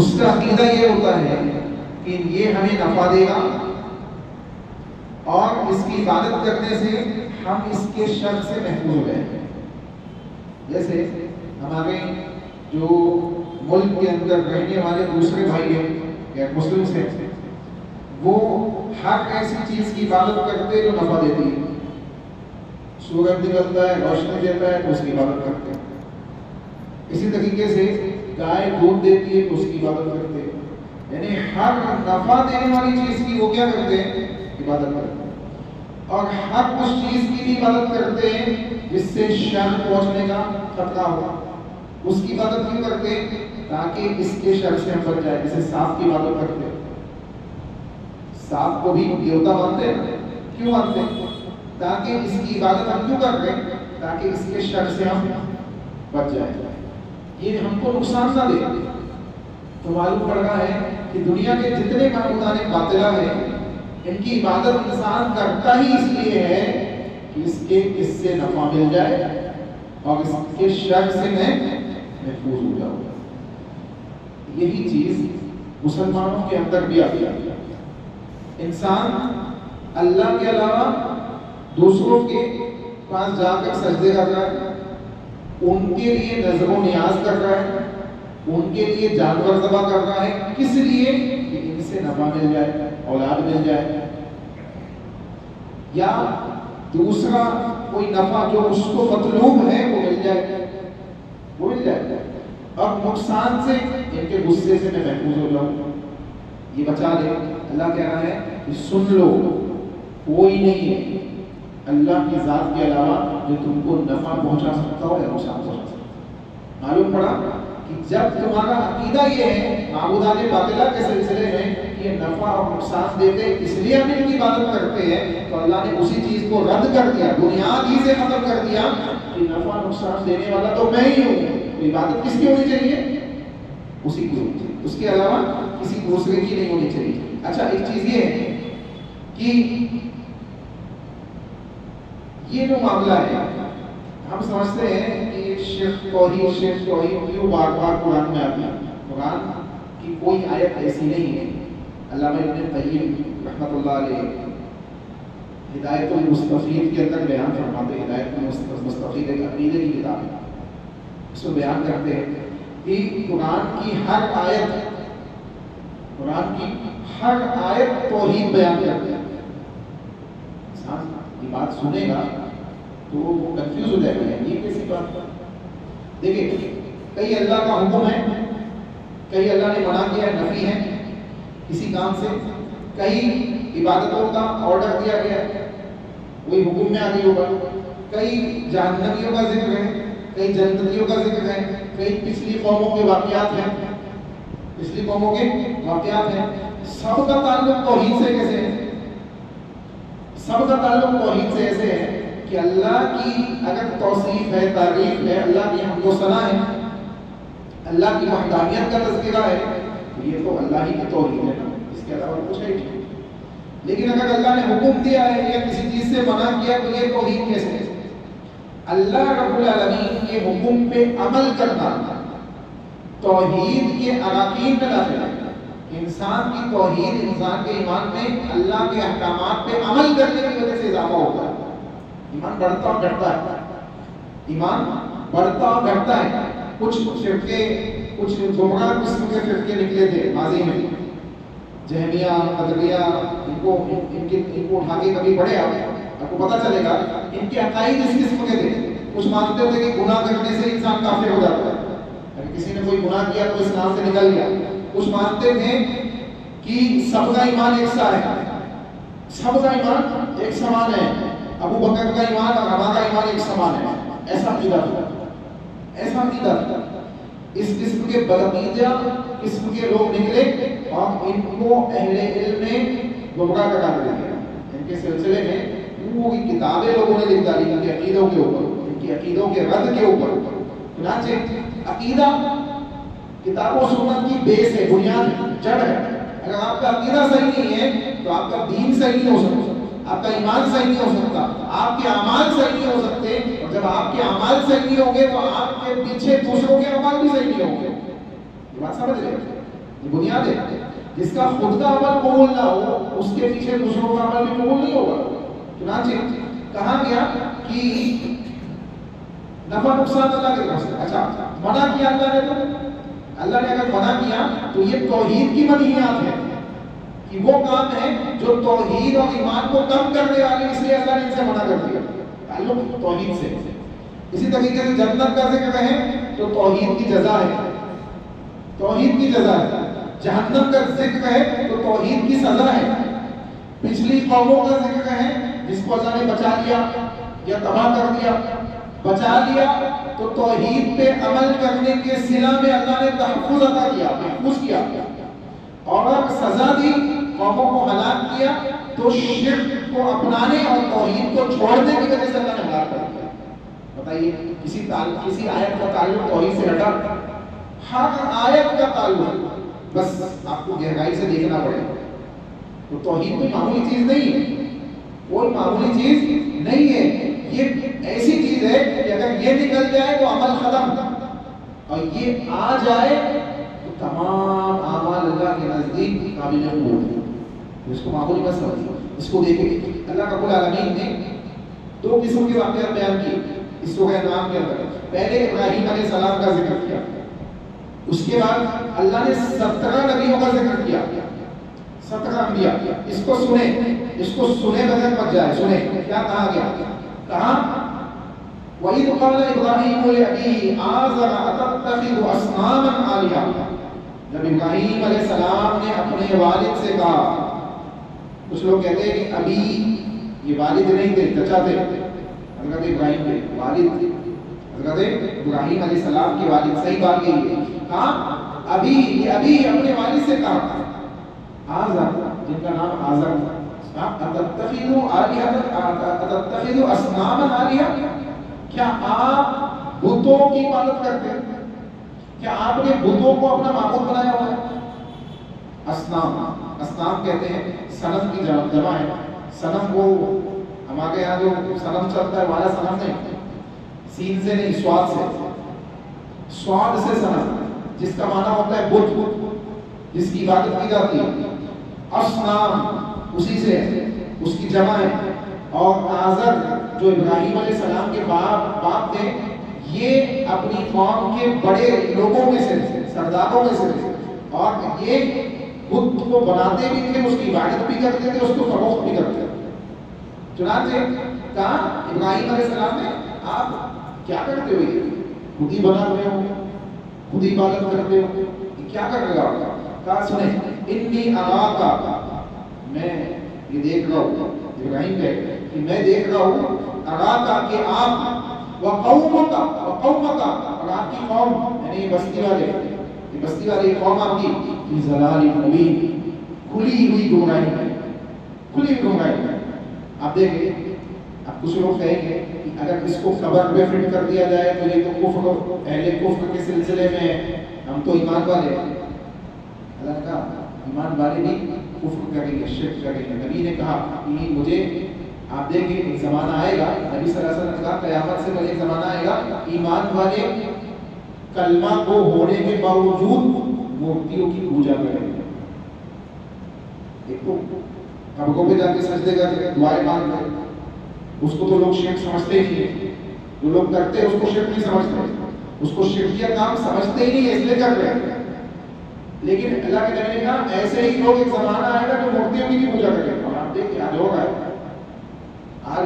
اس کا عقیدہ یہ ہوتا ہے کہ یہ ہمیں نفع دے گا اور اس کی عبادت کرنے سے ہم اس کے شر سے محفوظ ہو جائیں گے. جیسے ہمارے جو ملک کے اندر رہنے والے دوسرے بھائی ہیں یا مسلم سے، وہ ہر ایسی چیز کی عبادت کرتے جو نفع دیتی ہے. سورج نکلتا ہے، روشنی دیتا ہے تو اس کی عبادت کرتے ہیں. اسی طریقے سے گائے دودھ دیتی ہے تو اس کی عبادت کرتے ہیں. یعنی ہر نفع دینے والی چیز کی وہ کیا کرتے ہیں؟ عبادت کرتے ہیں. اور ہر اس چیز کی بھی عبادت کرتے ہیں جس سے شر پہنچنے کا خطرہ ہو. اس کی عبادت کیوں کرتے ہیں؟ تاکہ اس کے شر سے ہم بچ جائیں. جیسے سانپ کی عبادت کرتے ہیں. سانپ کو بھی دیوتا مانتے ہیں. کیوں مانتے ہیں؟ تاکہ اس کی عبادت ہم کیوں کر رہے ہیں؟ تاکہ اس کے شر سے ہم بچ جائیں، یہ ہم کو نقصان نہ دے. تو معلوم پڑ رہا ہے کہ دنیا کے جتنے معبودان باطلہ ہیں ان کی عبادت انسان کرتا ہی اس لیے ہے کہ اس سے نفع مل جائے اور اس کے شر سے میں محفوظ ہو جاؤں. یہی چیز مسلمانوں کے اندر بھی آتی ہے. انسان اللہ کے علاوہ دوسروں کے پاس جا کر سجدے کر رہا ہے، ان کے لیے نظر و نیاز کر رہا ہے، ان کے لیے جانور ذبح کر رہا ہے. کس لیے؟ کہ ان سے نفع مل جائے، اولاد مل جائے، یا دوسرا کوئی نفع جو اس کو مطلوب ہے وہ مل جائے، وہ مل جائے. اور نقصان سے، ان کے غصے سے میں محفوظ ہو جاؤں، یہ بچا لے. اللہ کہہ رہا ہے کہ سن لو، کوئی نہیں ہے اللہ کی ذات کے علاوہ جو تم کو نفع پہنچا سکتا ہو یا نقصان پہنچا سکتا ہو. معلوم پڑا کہ جب تمہارا عقیدہ یہ ہے معبودان باطلہ کے سلسلے میں کہ یہ نفع اور نقصان دیتے اس لیے ہم ان کی عبادت کرتے ہیں، تو اللہ نے اسی چیز کو رد کر دیا، بنیاد ہی سے ختم کر دیا کہ نفع نقصان دینے والا تو میں ہی ہوں. تو عبادت کس کی ہونی چاہیے؟ اسی کی ہونی چاہیے، اس کے علاوہ کسی دوسرے کی نہیں ہونی چاہیے. اچھا، ایک چیز یہ ہے کہ یہ جو معاملہ ہے ہم سمجھتے ہیں کہ شرک توحید کیوں بار بار قرآن میں آتی ہے. قرآن کی کوئی آیت ایسی نہیں ہے. علامہ ابن قیم رحمۃ اللہ علیہ ہدایت المستفید کے اندر بیان فرماتے ہیں. ہدایت المستفید ایک عقیدے کی کتاب ہے، اس میں بیان کرتے ہیں کہ قرآن کی ہر آیت توحید بیان کرتے ہیں. انسان یہ بات سنے گا تو وہ کنفیوز ہو جائے گا، یہ کیسی بات ہے. دیکھیں، کئی اللہ کا حکم ہے، کئی اللہ نے منع کیا ہے، نفی ہے کسی کام سے. کئی عبادتوں کا آرڈر دیا گیا ہے، وہی حکم میں آگے ہوگا. کئی جہنمیوں کا ذکر ہے، کئی جنتیوں کا ذکر ہے، کئی پچھلی قوموں کے واقعات ہیں، سب کا تعلق توحید سے کیسے ہے؟ سب کا تعلق توحید سے ایسے ہے کہ اللہ کی اگر توصیف ہے، تعریف ہے، اللہ کی حمد و ثنا ہے، اللہ کی وحدانیت کا تذکرہ ہے، تو یہ تو اللہ ہی کی توحید ہے نا، اس کے علاوہ کچھ ہے نہیں. لیکن اگر اللہ نے حکم دیا ہے یا کسی چیز سے منع کیا تو یہ توحید کیسے ہے؟ اللہ رب العالمین کے حکم پہ عمل کرنا توحید کے اراکین میں داخل ہے. انسان کی توحید، انسان کے ایمان میں اللہ کے احکامات پہ عمل کرنے کی وجہ سے اضافہ ہوتا ہے. ایمان بڑھتا اور گھٹتا ہے، ایمان بڑھتا اور گھٹتا ہے. کچھ فرقے، کچھ گمراہ قسم کے فرقے نکلے تھے ماضی میں، جہمیہ، قدریہ، ان کو اٹھا کے کبھی پڑھے آپ کو پتہ چلے گا ان کے عقائد اس قسم کے تھے. کچھ مانتے تھے کہ گناہ کرنے سے انسان کافر ہو جاتا ہے، اگر کسی نے کوئی گناہ کیا تو اسلام سے نکل گیا. کچھ مانتے تھے کہ سب کا ایمان ایک سا ہے، سب کا ایمان ایک سمان ہے، ابو بکر کا ایمان اور ہمارا ایمان ایک سمان ہے. ایسا عقیدہ تھا، ایسا عقیدہ تھا. اس قسم کے بدعقیدہ قسم کے لوگ نکلے اور ان کو اہل علم نے گمراہ قرار دیا. ان کے سلسلے میں پوری کتابیں لوگوں نے لکھ ڈالی ان کے عقیدوں کے اوپر، ان کے عقیدوں کے رد کے اوپر. چنانچہ عقیدہ کتاب و سنت کی بیس ہے، بنیاد ہے، جڑ ہے. اگر آپ کا عقیدہ صحیح نہیں ہے تو آپ کا دین صحیح نہیں ہو سکتا، آپ کا ایمان صحیح نہیں ہو سکتا، آپ کے اعمال صحیح نہیں ہو سکتے. اور جب آپ کے اعمال صحیح نہیں ہوں گے تو آپ کے پیچھے دوسروں کے اعمال بھی صحیح نہیں ہوں گے. یہ بات سمجھ رہے ہیں؟ یہ بنیاد ہے. جس کا خود کا عمل قبول نہ ہو اس کے پیچھے دوسروں کا عمل بھی قبول نہیں ہوگا. چنانچہ کہا گیا کہ نفع نقصان اللہ کے طرف سے. اچھا منع کیا اللہ نے, تو اللہ نے اگر منع کیا تو یہ توحید کی منہیات ہے کہ وہ کام ہے جو توحید اور ایمان کو کم کرنے والے, اس لیے اللہ نے ان سے منع کر دیا. تعلق توحید سے. اسی طریقے سے جنت کا ذکر ہے تو توحید کی جزا ہے, توحید کی جزا ہے. جہنم کا ذکر ہے تو توحید کی سزا ہے. پچھلی قوموں کا ذکر ہے جس کو اللہ نے بچا لیا یا تباہ کر دیا. بچا لیا تو توحید پہ عمل کرنے کے صلہ میں اللہ نے تحفظ عطا کیا, محفوظ کیا. اور اب سزا دی, قوموں کو ہلاک کیا تو شرک کو اپنانے اور توحید کو چھوڑنے کی وجہ سے اللہ نے ہلاک کر دیا. بتائیے کسی آیت کا تعلق توحید سے ہٹا؟ ہر آیت کا تعلق, بس آپ کو گہرائی سے دیکھنا پڑے گا. تو توحید کوئی معمولی چیز نہیں ہے, کوئی معمولی چیز نہیں ہے. یہ ایسی چیز ہے کہ اگر یہ نکل جائے تو عمل ختم, اور یہ آ جائے تو تمام اعمال اللہ کے نزدیک قابل قبول ہے. اس کو معمولی بس سمجھیے. اس کو دیکھیں, اللہ رب العالمین نے دو قسم کے واقعات بیان کیے اس سورہ انعام کے اندر. پہلے ابراہیم علیہ السلام کا ذکر کیا, اس کے بعد اللہ نے 17 نبیوں کا ذکر کیا, 17 انبیاء. اس کو سنے بغیر مت جائے. سنیں کیا کہا گیا. کہا وَإِذْ قَالَ إِبْرَاهِيمُ لِأَبِيهِ آزَرَ أَتَتَّخِذُ أَصْنَامًا آلِهَةً. جب ابراہیم علیہ السلام نے اپنے والد سے کہا, کچھ لوگ کہتے ہیں کہ ابھی یہ والد نہیں تھے, چچا تھے. حضرت ابراہیم کے والد, حضرت ابراہیم علیہ السلام کے والد, صحیح بات یہی ہے. کہا ابھی اپنے والد سے کہا آزر, جن کا نام آزر تھا, اتتخذوا اصناما آلہۃ, کیا آپ بتوں کی عبادت کرتے ہیں؟ کیا آپ نے بتوں کو اپنا معبود بنایا ہوا ہے؟ اصنام کہتے ہیں صنم کی جمع ہے. صنم کو ہمارے یہاں جو صنم چلتا ہے والا صنم نہیں, سین سے نہیں, سواد سے, سواد سے صنم, جس کا معنی ہوتا ہے بت, جس کی عبادت کی جاتی ہے. اصنام اسی سے ہے, اس کی جمع ہے. اور آزر جو ابراہیم علیہ السلام کے باپ تھے, یہ اپنی قوم کے بڑے لوگوں میں سے تھے, سرداروں میں سے تھے, اور یہ بت کو بناتے بھی تھے, اس کی عبادت بھی کرتے تھے, اس کو فروخت بھی کرتے تھے. چنانچہ کہا ابراہیم علیہ السلام نے آپ کیا کرتے ہو, خود ہی بنا رہے ہو, خود ہی عبادت کرتے ہو, کیا کر رہے ہو؟ کہا سنیں انی اراک, میں یہ دیکھ رہا ہوں. ابراہیم کہتے ہیں کہ میں دیکھ رہا ہوں, اراک کہ آپ وقومک, اور آپ کی قوم یعنی بستی والے قوم آپ کی فی ضلال مبین, کھلی ہوئی گمراہی. آپ دیکھیں, اب کچھ لوگ کہیں گے کہ اگر اس کو قبر میں فٹ کر دیا جائے تو یہ تو کفر, اہل کفر کے سلسلے میں, ہم تو ایمان والے ہیں. اللہ نے کہا ایمان والے نہیں, کفر کریں گے, شرک کریں گے. نبی نے کہا کہ مجھے, آپ دیکھیں ایک زمانہ آئے گا, نبی صلی اللہ علیہ وسلم نے کہا قیامت سے پہلے ایک زمانہ آئے گا, ایمان والے کلمہ کو ہونے کے باوجود مورتیوں کی پوجا کریں گے. ایک تو قبروں پہ جا کے سجدے کر کے دعائیں مانگ رہے, اس کو تو لوگ شرک سمجھتے ہی نہیں, جو لوگ کرتے ہیں اس کو شرک نہیں سمجھتے, اس کو شرکیہ کام سمجھتے ہی نہیں, اس لیے کر رہے ہیں. لیکن اللہ کے نبی نے کہا ایسے ہی لوگ ایک زمانہ آئے گا جو مورتیوں کی بھی پوجا کریں گے. اور آپ دیکھیں آج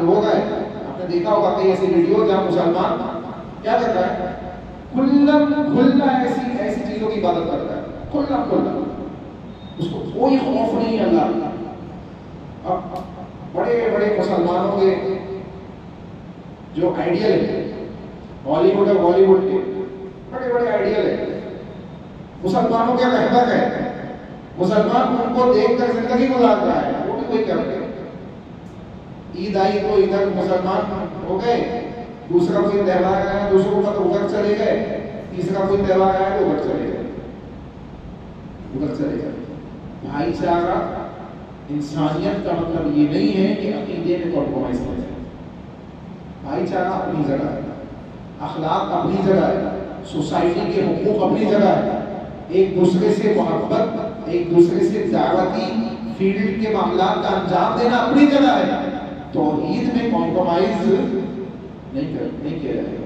ہو گئے, آپ نے دیکھا ہوگا کئی ایسی ویڈیو جہاں مسلمان کیا کر رہا ہے, کھلا ایسی چیزوں کی عبادت کرتا ہے, کھلا, اس کو کوئی خوف نہیں ہے اللہ. اب بڑے مسلمانوں کے جو آئیڈیل ہے, ہالی ووڈ اور بالی ووڈ کے بڑے آئیڈیل ہے, مسلمانوں کے رہبر ہے, مسلمان ان کو دیکھ کر زندگی گزار رہا ہے, وہ بھی کوئی کرتے. عید آئی تو ادھر مسلمان ہو گئے, دوسرا کوئی تہوار آیا دوسروں کا تو ادھر چلے گئے, تیسرا کوئی تہوار آیا تو ادھر چلے گئے. بھائی چارہ انسانیت کا مطلب یہ نہیں ہے کہ عقیدے میں کمپرومائز کر جائے. بھائی چارہ اپنی جگہ ہے, اخلاق اپنی جگہ ہے, سوسائٹی کے حقوق اپنی جگہ ہے, ایک دوسرے سے محبت، ایک دوسرے سے دعوتی فیلڈ کے معاملات کا انجام دینا اپنی جگہ ہے، توحید میں کمپرومائز نہیں کیا جائے گا۔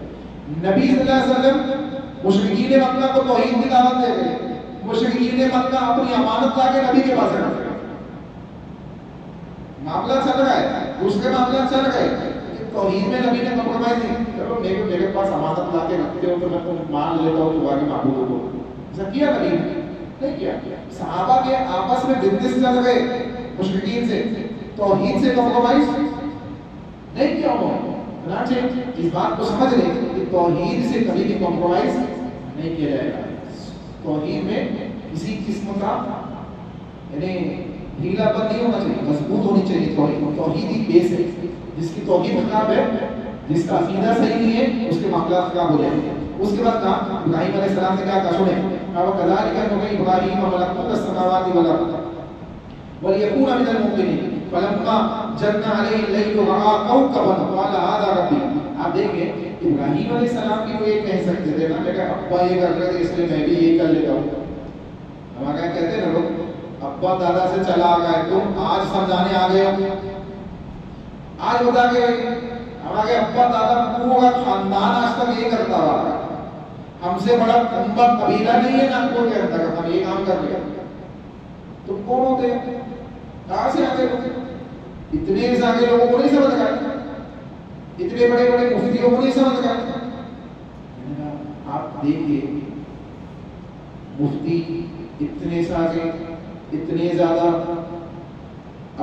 نبی صلی اللہ علیہ وسلم مشرکین مکہ کو توحید کی دعوت دے گئے، مشرکین مکہ اپنی امانت لا کے نبی کے پاس رکھ گئے، معاملہ چل رہا ہے، دوسرے معاملات چل رہے ہیں، توحید میں نبی نے کمپرومائز نہیں، چلو میرے پاس امانت لا کے رکھتے ہو تو میں تم مان لیتا ہوں تمہارے معبود کو، ایسا کیا نبی نے؟ نہیں کیا۔ صحابہ کے آپس میں بزنس چل رہے مشرکین سے، توحید سے کمپرومائز نہیں کیا انہوں نے۔ اس بات کو سمجھ لیں کہ توحید سے کبھی بھی کمپرومائز نہیں کیا جائے گا۔ توحید میں کسی قسم کا یعنی ڈھیلا پن نہیں ہونا چاہیے، مضبوط ہونی چاہیے توحید۔ توحید ہی بیس ہے، جس کی توحید خراب ہے، جس کا عقیدہ صحیح نہیں ہے، اس کے معاملات خراب ہو جائیں گے۔ اس کے بعد کہا ابراہیم علیہ السلام نے کیا کہا، سنیں وَكَذَلِكَ نُرِي إِبْرَاهِيمَ مَلَكُوتَ السَّمَاوَاتِ وَالْأَرْضِ وَلِيَكُونَ مِنَ الْمُوقِنِينَ فَلَمَّا جَنَّ عَلَيْهِ اللَّيْلُ رَأَىٰ كَوْكَبًا قَالَ هَٰذَا رَبِّي۔ آپ دیکھیں ابراہیم علیہ السلام کی وہ یہ کہہ سکتے تھے نا، میرا ابا یہ کر رہے تھے اس لیے میں بھی یہ کر لیتا ہوں۔ ہمارا کہتے ہیں نا لوگ، ابا دادا سے چلا آ گئے، تم آج سمجھانے آ گئے ہو، آج بتا کے ہمارے ابا دادا پورا خاندان آج تک یہ کرتا رہا، ہم سے بڑا عمدہ قبیلہ نہیں ہے ناگپور کے اندر، ہم یہ کام کر رہے ہیں، تم کون ہوتے ہیں، کہاں سے آگے ہوتے؟ اتنے سارے لوگوں کو نہیں سمجھ گئے، اتنے بڑے بڑے مفتیوں کو نہیں سمجھ گئے۔ آپ دیکھیے مفتی اتنے سارے، اتنے زیادہ،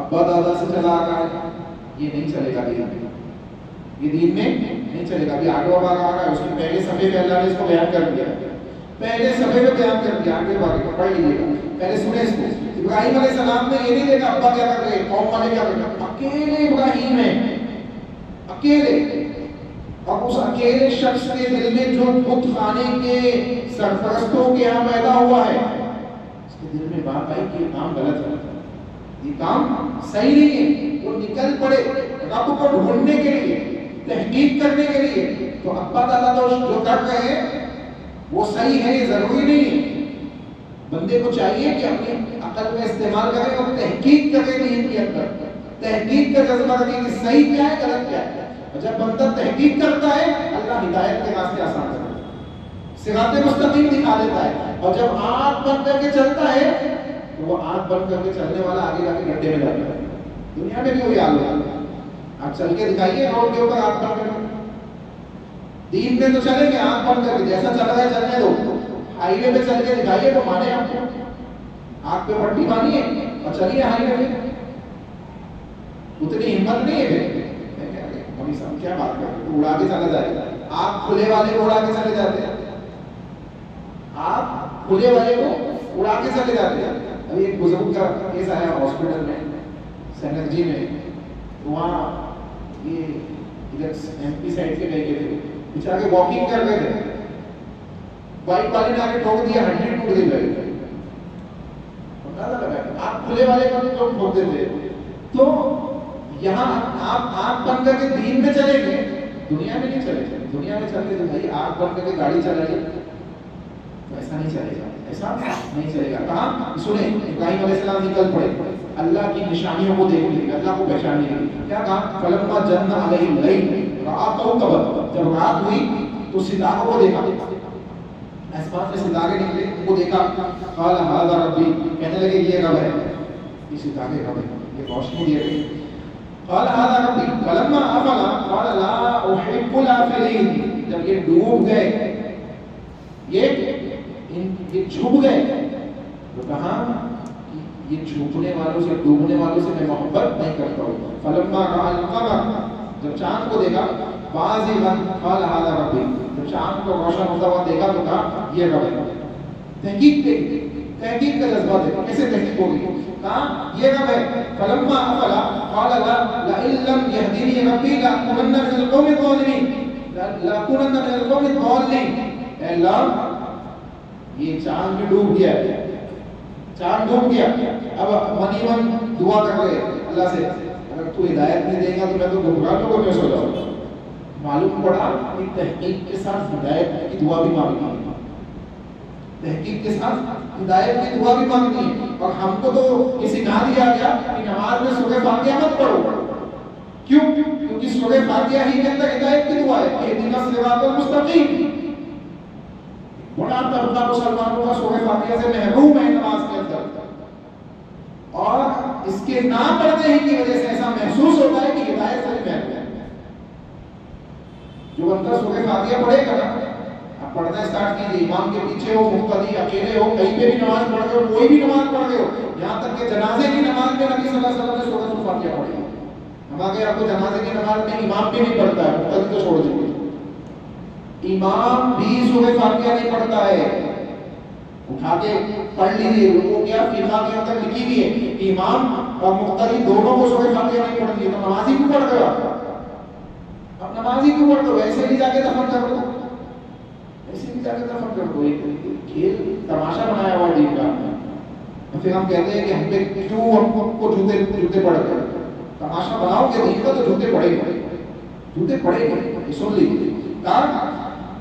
ابا دادا سے چلا آ رہا ہے، یہ نہیں چلے گا دین میں، یہ دین میں نہیں چلے گا۔ ابھی آگے بار آ رہا ہے، اس کے پہلے صفحے پہ اللہ نے اس کو بیان کر دیا، پہلے صفحے پہ بیان کر دیا، آگے بار پڑھ لیجیے گا، پہلے سنیں اس کو۔ ابراہیم علیہ السلام نے یہ نہیں دیکھا ابا کیا کر رہے، قوم والے کیا کر رہے، اکیلے ابراہیم ہے، اکیلے، اور اس اکیلے شخص کے دل میں جو بت خانے کے سرپرستوں کے یہاں پیدا ہوا ہے، اس کے دل میں بات آئی کہ یہ کام غلط ہے، یہ کام صحیح نہیں ہے۔ وہ نکل پڑے رب کو ڈھونڈنے کے لیے، تحقیق کرنے کے لیے۔ تو ابا دادا تو جو کر رہے ہیں وہ صحیح ہے، یہ ضروری نہیں ہے۔ بندے کو چاہیے کہ اپنی عقل کا استعمال کرے اور تحقیق کرے دین کے اندر، تحقیق کا جذبہ رکھے کہ صحیح کیا ہے، غلط کیا ہے۔ اور جب بندہ تحقیق کرتا ہے، اللہ ہدایت کے راستے آسان کرتا ہے، صراط مستقیم دکھا دیتا ہے۔ اور جب آنکھ بند کر کے چلتا ہے تو وہ آنکھ بند کر کے چلنے والا آگے جا کے گڈھے میں جاتا ہے۔ دنیا میں بھی وہی حال ہوگا، آپ چل کے دکھائیے روڈ کے اوپر آنکھ بند کر کے، دین میں تو چلیں گے آنکھ بند کر کے، جیسا چل رہا ہے چلنے دو۔ ہائی وے پہ چل کے دکھائیے تو مانے آپ کو، آنکھ پہ پٹی مانیے اور چلیے ہائی وے پہ، اتنی ہمت نہیں ہے۔ کیا بات کرتے، اڑا کے چلا جائے گا، آپ کھلے والے کو اڑا کے چلے جاتے ہیں، آپ کھلے والے کو اڑا کے چلے جاتے ہیں۔ ابھی ایک بزرگ کا کیس آیا ہاسپٹل میں، سینرجی میں، وہاں یہ ادھر ایم پی سائڈ کے گئے تھے، بیچارے واکنگ کر رہے تھے، بائک والے نے آگے ٹھوک دیا، ہڈی ٹوٹ گئی گئے، آپ کھلے والے کو جو ٹھوک دیتے۔ تو یہاں آپ آنکھ بند کر کے دین میں چلیں گے، دنیا میں نہیں چلے گا۔ دنیا میں چل کے دکھائیے، آنکھ بند کر کے گاڑی چلائیے، تو ایسا نہیں چلے گا، ایسا نہیں چلے گا۔ کہاں سنیں، ابراہیم علیہ السلام نکل پڑے اللہ کی نشانیوں کو دیکھنے کے لیے، اللہ کو پہچاننے کے لیے۔ کیا کہا، فلما جن علیہ اللیل رأى کوكبا، جب رات ہوئی تو ستاروں کو دیکھا، آسمان سے ستارے نکلے، ان کو دیکھا۔ قال هذا ربی، کہنے لگے یہ رب ہے، یہ ستارے رب ہے، یہ روشنی دے رہے ہیں۔ قال هذا ربی فلما افل قال لا احب الافلین، جب یہ ڈوب گئے، یہ چھپ گئے، تو کہا یہ چھپنے والوں سے، ڈوبنے والوں سے میں محبت نہیں کرتا ہوں۔ فلما رأى القمر، جب چاند کو دیکھا، بازغا قال هذا ربی، جب چاند کو روشن ہوتا ہوا دیکھا تو کہا یہ رب ہے۔ تحقیق کا جذبہ دیکھا، کیسے تحقیق ہوگی، کہا یہ رب ہے۔ فلما افل قال لئن لم يهدني ربي لأكونن من القوم الضالين، لأكونن من القوم الضالين۔ اے اللہ یہ چاند بھی ڈوب گیا، چاند ڈوب گیا، اب منی من دعا کر رہے اللہ سے، اگر تو ہدایت نہیں دے گا تو میں تو گمراہ لوگوں میں سو جاؤں گا۔ معلوم پڑا کہ تحقیق کے ساتھ ہدایت کی دعا بھی مانگی، تحقیق کے ساتھ ہدایت کی دعا بھی مانگنی ہے. اور ہم کو تو یہ سکھا دیا گیا کہ نماز میں سورہ فاتحہ مت پڑھو. کیوں؟ کیونکہ سورہ فاتحہ ہی کے اندر ہدایت کی دعا ہے. اہدنا الصراط المستقیم. بڑا طبقہ مسلمانوں کا سورہ فاتحہ سے محروم ہے نماز کے اندر، اور اس کے نہ پڑھنے ہی کی وجہ سے ایسا محسوس ہوتا ہے کہ ہدایت سے محروم ہے. جو بندہ سورہ فاتحہ پڑھے گا نا، آپ پڑھنا اسٹارٹ کیجیے، امام کے پیچھے ہو، مقتدی، اکیلے ہو، کہیں پہ بھی نماز پڑھ رہے ہو، کوئی بھی نماز پڑھ رہے ہو، یہاں تک کہ جنازے کی نماز میں نبی صلی اللہ علیہ وسلم نے سورۃ الفاتحہ پڑھی. ہم آگے آپ کو جنازے کی نماز میں امام بھی نہیں پڑھتا ہے، مقتدی تو چھوڑ دیجیے، امام بھی سورۃ فاتحہ نہیں پڑھتا ہے. اٹھا کے پڑھ لیجیے، لوگوں کیا فقہ کے اندر لکھی ہوئی ہے کہ امام اور مقتدی دونوں کو سورۃ فاتحہ نہیں پڑھتی ہے، تو نمازی کیوں پڑھ رہے ہو؟ اب نمازی کیوں پڑھ رہے ہو؟ ایسے ہی جا کے دفن کر دو، ایسے ہی جا کے دفن کر دو. ایک کھیل تماشا بنایا ہوا دین کا. پھر ہم کہتے ہیں کہ ہم پہ کیوں ہم کو جوتے پڑ گئے. تماشا بناؤ گے دین کا تو جوتے پڑے گا، جوتے پڑے گا. سن لیجیے،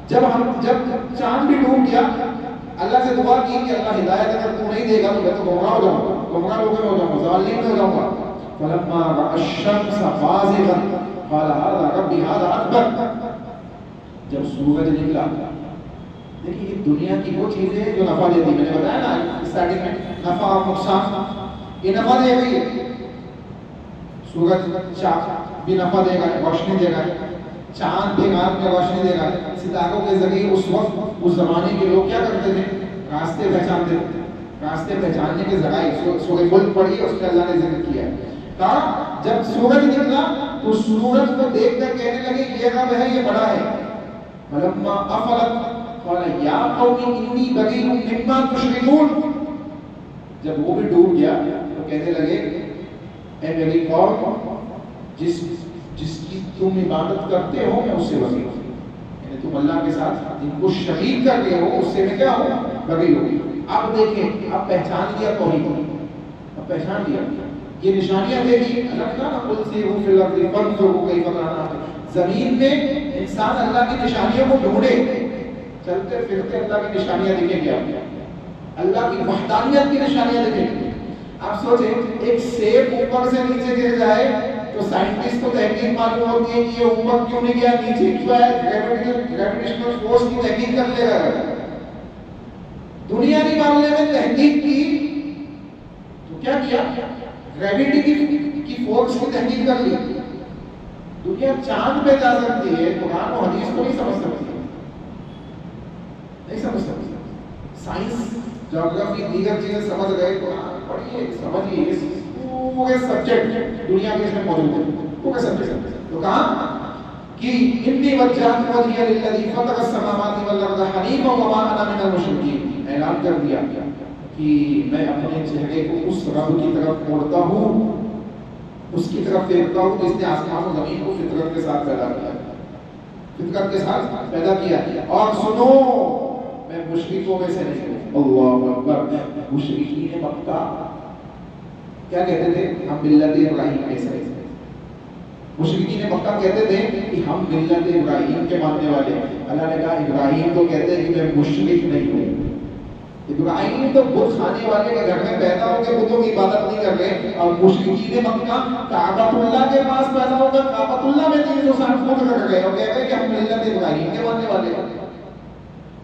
جب چاند بھی ڈوب گیا، اللہ سے دعا کی کہ اللہ ہدایت اگر تو نہیں دے گا تو میں تو گمراہ ہو جاؤں گا، گمراہ لوگوں میں ہو جاؤں گا، ضالین میں ہو جاؤں گا. فلما رأى الشمس بازغا قال هذا ربي هذا اکبر. جب سورج نکلا، دیکھیے دنیا کی وہ چیزیں جو نفع دیتی، میں نے بتایا نا اسٹارٹنگ میں، نفع اور نقصان. یہ نفع دے گئی ہے، سورج بھی نفع دے گا، روشنی دے گا. چاند بھی رات میں روشنی دے گا. ستاروں کے ذریعے اس وقت اس زمانے کے لوگ کیا کرتے تھے؟ راستے پہچانتے تھے. راستے پہچاننے کے ذرائع سورہ ملک پڑھی، اس میں اللہ نے ذکر کیا ہے. کہا جب سورج نکلا تو سورج کو دیکھ کر کہنے لگے یہ رب ہے، یہ بڑا ہے. فلما افلت قال یا قوم انی بریء مما تشركون. جب وہ بھی ڈوب گیا تو کہنے لگے اے میری قوم، جس کی تم عبادت کرتے ہو میں اس سے بری ہوں. یعنی تم اللہ کے ساتھ جن کو شریک کر رہے ہو اس سے میں کیا ہوں؟ بری ہوں. اب دیکھیں، اب پہچان لیا توحید، اب پہچان لیا. یہ نشانیاں دے دی اللہ کا نا، قل سیروا فی الارض فانظروا کیف کان عاقبۃ. زمین میں انسان اللہ کی نشانیوں کو ڈھونڈے، چلتے پھرتے اللہ کی نشانیاں دیکھیں گے، اللہ کی وحدانیت کی نشانیاں دیکھیں گے. آپ سوچیں ایک سیب اوپر سے نیچے گر جائے تو سائنٹسٹ کو تحقیق معلوم ہوتی ہے کہ یہ اوپر کیوں نہیں گیا، نیچے کیوں آیا، گریویٹیشنل فورس کی تحقیق کر لے گا. دنیا کی معاملے میں تحقیق کی تو کیا کیا؟ گریویٹی کی فورس کی تحقیق کر لی. دنیا چاند پہ جا سکتی ہے، قرآن و حدیث کو نہیں سمجھ سکتی، نہیں سمجھ سکتی. سائنس، جغرافی، دیگر چیزیں سمجھ گئے، قرآن پڑھیے سمجھیے، یہ پورے سبجیکٹ دنیا کے اس میں موجود ہیں، پورے سبجیکٹ. تو کہا کہ انی وجہت وجہی للذی فطر السماوات والارض حنیفا وما انا من المشرکین. اعلان کر دیا کہ میں اپنے چہرے کو اس رب کی طرف موڑتا ہوں، اس کی طرف دیکھتا ہوں جس نے آسمان و زمین کو فطرت کے ساتھ پیدا کیا، فطرت کے ساتھ پیدا کیا. اور سنو میں مشرکوں میں سے نہیں ہوں. اللہ اکبر. مشرکین مکہ کیا کہتے تھے؟ ہم ملت ابراہیم کے سے. مشرکین مکہ کہتے تھے کہ ہم ملت ابراہیم کے ماننے والے. اللہ نے کہا ابراہیم تو کہتے ہیں کہ میں مشرک نہیں ہوں. ابراہیم تو بت خانے والے کے گھر میں پیدا ہو کے بتوں کی عبادت نہیں کر رہے، اور مشرکین مکہ کعبۃ اللہ کے پاس پیدا ہو کر کعبۃ اللہ میں 300 سال خود رہ گئے اور کہہ رہے کہ ہم ملت ابراہیم کے ماننے والے ہیں.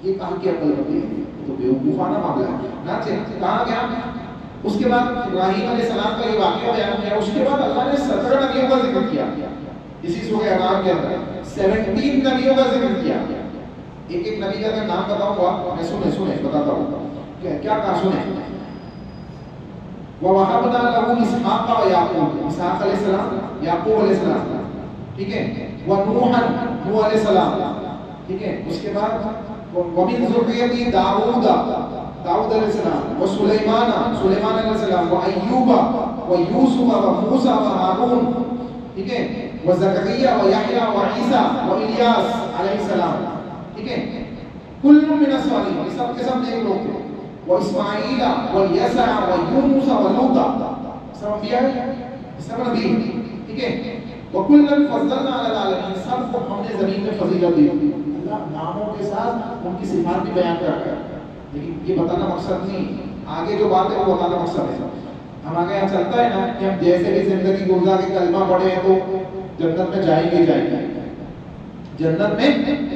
یہ کہاں کی عقل ہوتی ہے؟ تو بیوقوفانہ معاملہ ہے. نہ کہا گیا اس کے بعد ابراہیم علیہ السلام کا یہ واقعہ بیان کیا. اس کے بعد اللہ نے 17 نبیوں کا ذکر کیا اسی سورہ انعام کے اندر. 17 نبیوں کا ذکر کیا. ایک ایک نبی کا اگر نام بتاؤں گا، میں سنیں بتاتا ہوں کیا کہا. سنیں وَوَهَبْنَا لَهُ إِسْحَاقَ وَيَعْقُوبَ. اسحاق علیہ السلام، یعقوب علیہ السلام، ٹھیک ہے. وَنُوحًا، نوح علیہ السلام، ٹھیک ہے. اس کے بعد وَمِن ذُرِّيَّتِهِ داؤد علیہ السلام، وَسُلَيْمَانَ، سلیمان علیہ السلام، وَأَيُّوبَ وَيُوسُفَ وَمُوسَى وَهَارُونَ، ٹھیک ہے. وَزَكَرِيَّا وَيَحْيَىٰ وَعِيسَىٰ وَإِلْيَاس علیہ السلام، ٹھیک ہے. کل من الصالحین، سب کے سب نیک لوگ تھے. واسماعیل والیسع ویونس ولوطا، سب انبیاء ہیں، سب نبی ہیں، ٹھیک ہے. وکلا فضلنا علی العالمین، سب کو ہم نے زمین میں فضیلت دی. اللہ ناموں کے ساتھ ان کی صفات بھی بیان کر رہا ہے. لیکن یہ بتانا مقصد نہیں، آگے جو بات ہے وہ بتانا مقصد ہے. ہم آگے یہاں چلتا ہے نا کہ ہم جیسے بھی زندگی گزار کے کلمہ پڑھے ہیں تو جنت میں جائیں گے جنت میں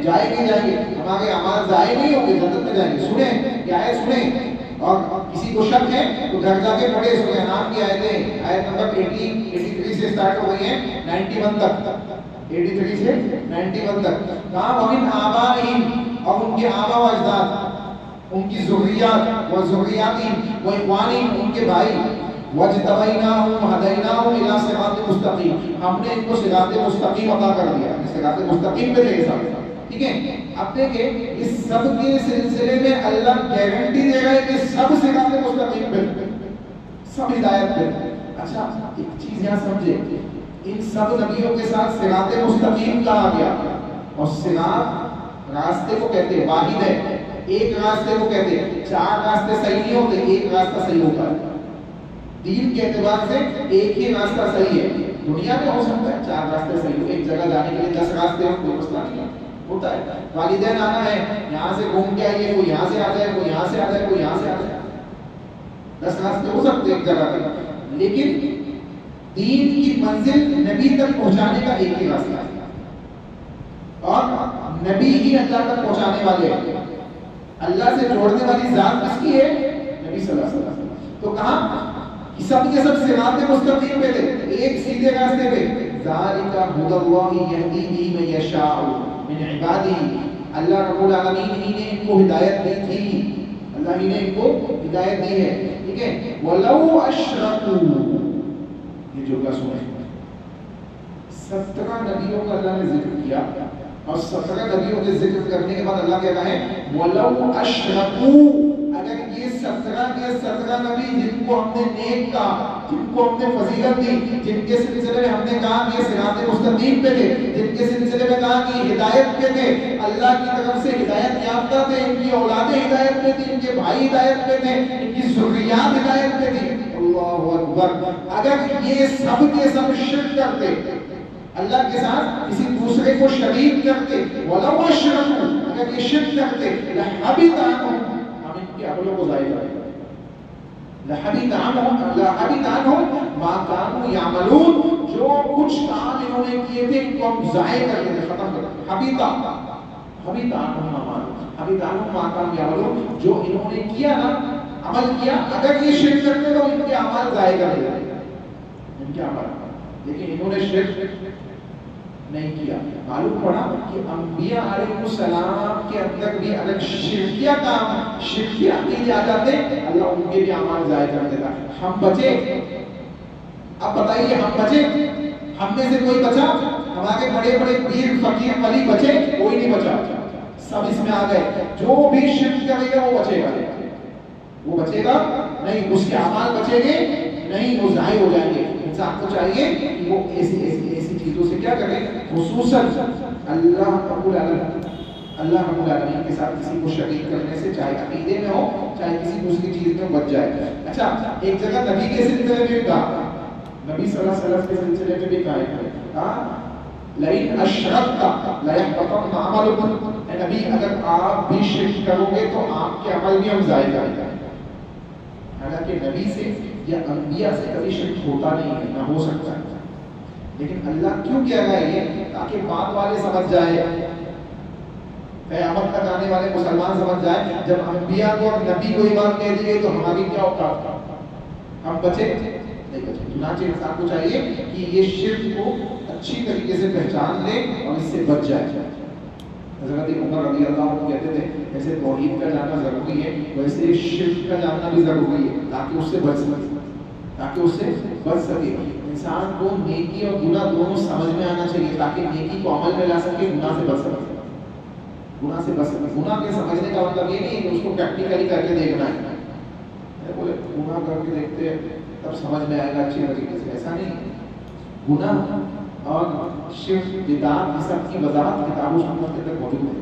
جائیں گے. ہم آگے ہمارا ضائع نہیں ہوں گے، جنت میں جائیں گے. سنیں کیا ہے، سنیں. اور کسی کو شک ہے تو گھر جا کے پڑھے سورہ انعام کی آیتیں، آیت نمبر 83 سے اسٹارٹ ہو گئی ہیں 91 تک، 83 سے 91 تک. کہاں وَمِنْ آبَائِهِمْ، اور ان کے آبا و اجداد، ان کی ذریات و ذریاتہم و اخوانہم، ان کے بھائی، وَاجْتَبَيْنَاهُمْ وَهَدَيْنَاهُمْ إِلَىٰ صِرَاطٍ مُسْتَقِيمٍ، ہم نے ان کو صراط مستقیم عطا کر دیا، صراط مستقیم پہ لے سب. ٹھیک ہے. اب دیکھیں اس سب کے سلسلے میں اللہ گارنٹی دے رہا ہے کہ سب صراط مستقیم پہ، سب ہدایت پہ. اچھا ایک چیز یہاں سمجھے، ان سب نبیوں کے ساتھ صراط مستقیم کہا گیا، اور صراط راستے کو کہتے ہیں، واحد ہے، ایک راستے کو کہتے ہیں. چار راستے صحیح نہیں ہوتے، ایک راستہ صحیح ہوتا ہے. دین کے اعتبار سے ایک ہی راستہ صحیح ہے. دنیا میں ہو سکتا ہے چار راستے صحیح ہو، ایک جگہ جانے کے لیے 10 راستے ہوں، کوئی مسئلہ نہیں ہوتا ہے. والدین آنا ہے، یہاں سے گھوم کے آئیے، کوئی یہاں سے آ جائے، کوئی یہاں سے آ جائے، کوئی یہاں سے آ جائے. 10 راستے ہو سکتے ایک جگہ پہ، لیکن دین کی منزل نبی تک پہنچانے کا ایک ہی راستہ ہے، اور نبی ہی اللہ تک پہنچانے والے ہیں. اللہ سے جوڑنے والی ذات کس کی ہے؟ نبی صلی اللہ علیہ وسلم. تو کہاں سب کے سب صراط مستقیم پہ تھے، ایک سیدھے راستے پہ. ذالک ھدی اللہ یہدی بہ من یشاء من عبادہ، اللہ رب العالمین ہی نے ان کو ہدایت دی تھی، اللہ ہی نے ان کو ہدایت دی ہے. ٹھیک ہے. ولو اشرکوا، یہ جو کا سنیں 17 نبیوں کا اللہ نے ذکر کیا، اور 17 نبیوں کے ذکر کرنے کے بعد اللہ کہتا ہے ولو اشرکوا، اگر یہ 17 کے 17 نبی جن کو ہم نے نیک کہا، جن کو ہم نے فضیلت دی، جن کے سلسلے میں ہم نے کہا کہ یہ صراط مستقیم پہ تھے، جن کے سلسلے میں کہا کہ ہدایت پہ تھے، اللہ کی طرف سے ہدایت یافتہ تھے، ان کی اولادیں ہدایت پہ تھی، ان کے بھائی ہدایت پہ تھے، ان کی ذریات ہدایت پہ تھی. اللہ اکبر. اگر یہ سب کے سب شرک کرتے، اللہ کے ساتھ کسی دوسرے کو شریک کرتے، ولو اشرکوا، اگر یہ شرک کرتے، لحبط عنہم، ہم ان کے عملوں کو ضائع کریں گے. لحبط عنہم ما كانوا يعملون، جو کچھ کام انہوں نے کیے تھے ان کو ہم ضائع کر دیتے، ختم کر دیتے. حبط عنہم ما كانوا يعملون، جو انہوں نے کیا نا، عمل کیا، اگر یہ شرک کرتے تو ان کے اعمال ضائع کر دیتے، ان کے اعمال. لیکن انہوں نے شرک نہیں کیا. معلوم پڑا کہ انبیاء علیہ السلام کے اندر بھی اگر شرکیہ کام، شرکیہ عقیدے آ جاتے، اللہ ان کے بھی اعمال ضائع کر دیتا. ہم بچے، اب بتائیے ہم بچے، ہم میں سے کوئی بچا؟ ہمارے بڑے بڑے پیر فقیر ولی بچے؟ کوئی نہیں بچا، سب اس میں آ گئے. جو بھی شرک کرے گا وہ بچے گا، وہ بچے گا نہیں، اس کے اعمال بچیں گے نہیں، وہ ضائع ہو جائیں گے. انسان کو چاہیے کہ وہ ایسی چیزوں سے کیا کرے، خصوصاً اللہ رب العالمین کے ساتھ کسی کو شریک کرنے سے، چاہے عقیدے میں ہو چاہے کسی دوسری چیز میں بچ جائے. اچھا ایک جگہ نبی کے سلسلے میں بھی کہا، نبی صلی اللہ علیہ وسلم کے سلسلے میں بھی کہا لئن اشرکت لیحبطن عملک، اے نبی اگر آپ بھی شرک کرو گے تو آپ کے عمل بھی ہم ضائع کریں گے. حالانکہ نبی سے یا انبیاء سے کبھی شرک ہوتا نہیں ہے، نہ ہو سکتا ہے. لیکن اللہ کیوں کہہ رہا ہے یہ؟ تاکہ بعد والے سمجھ جائے، قیامت تک آنے والے مسلمان سمجھ جائے جب انبیاء کو اور نبی کو ایمان کہہ دیے تو ہماری کیا اوقات، ہم بچے نہیں بچے. چنانچہ انسان کو چاہیے کہ یہ شرک کو اچھی طریقے سے پہچان لے اور اس سے بچ جائے. حضرت عمر رضی اللہ عنہ کہتے تھے جیسے توحید کا جاننا ضروری ہے ویسے شرک کا جاننا بھی ضروری ہے، تاکہ اس سے بچ سکے. انسان کو نیکی اور گناہ دونوں سمجھ میں آنا چاہیے تاکہ نیکی کو عمل میں لا سکے، گناہ سے بچ سکے. گناہ کے سمجھنے کا مطلب یہ نہیں کہ اس کو پریکٹیکلی کر کے دیکھنا ہے، بولے گناہ کر کے دیکھتے تب سمجھ میں آئے گا اچھی طریقے سے، ایسا نہیں. گناہ اور شرک بدعت یہ سب کی وضاحت کتاب و سنت کے اندر موجود ہے.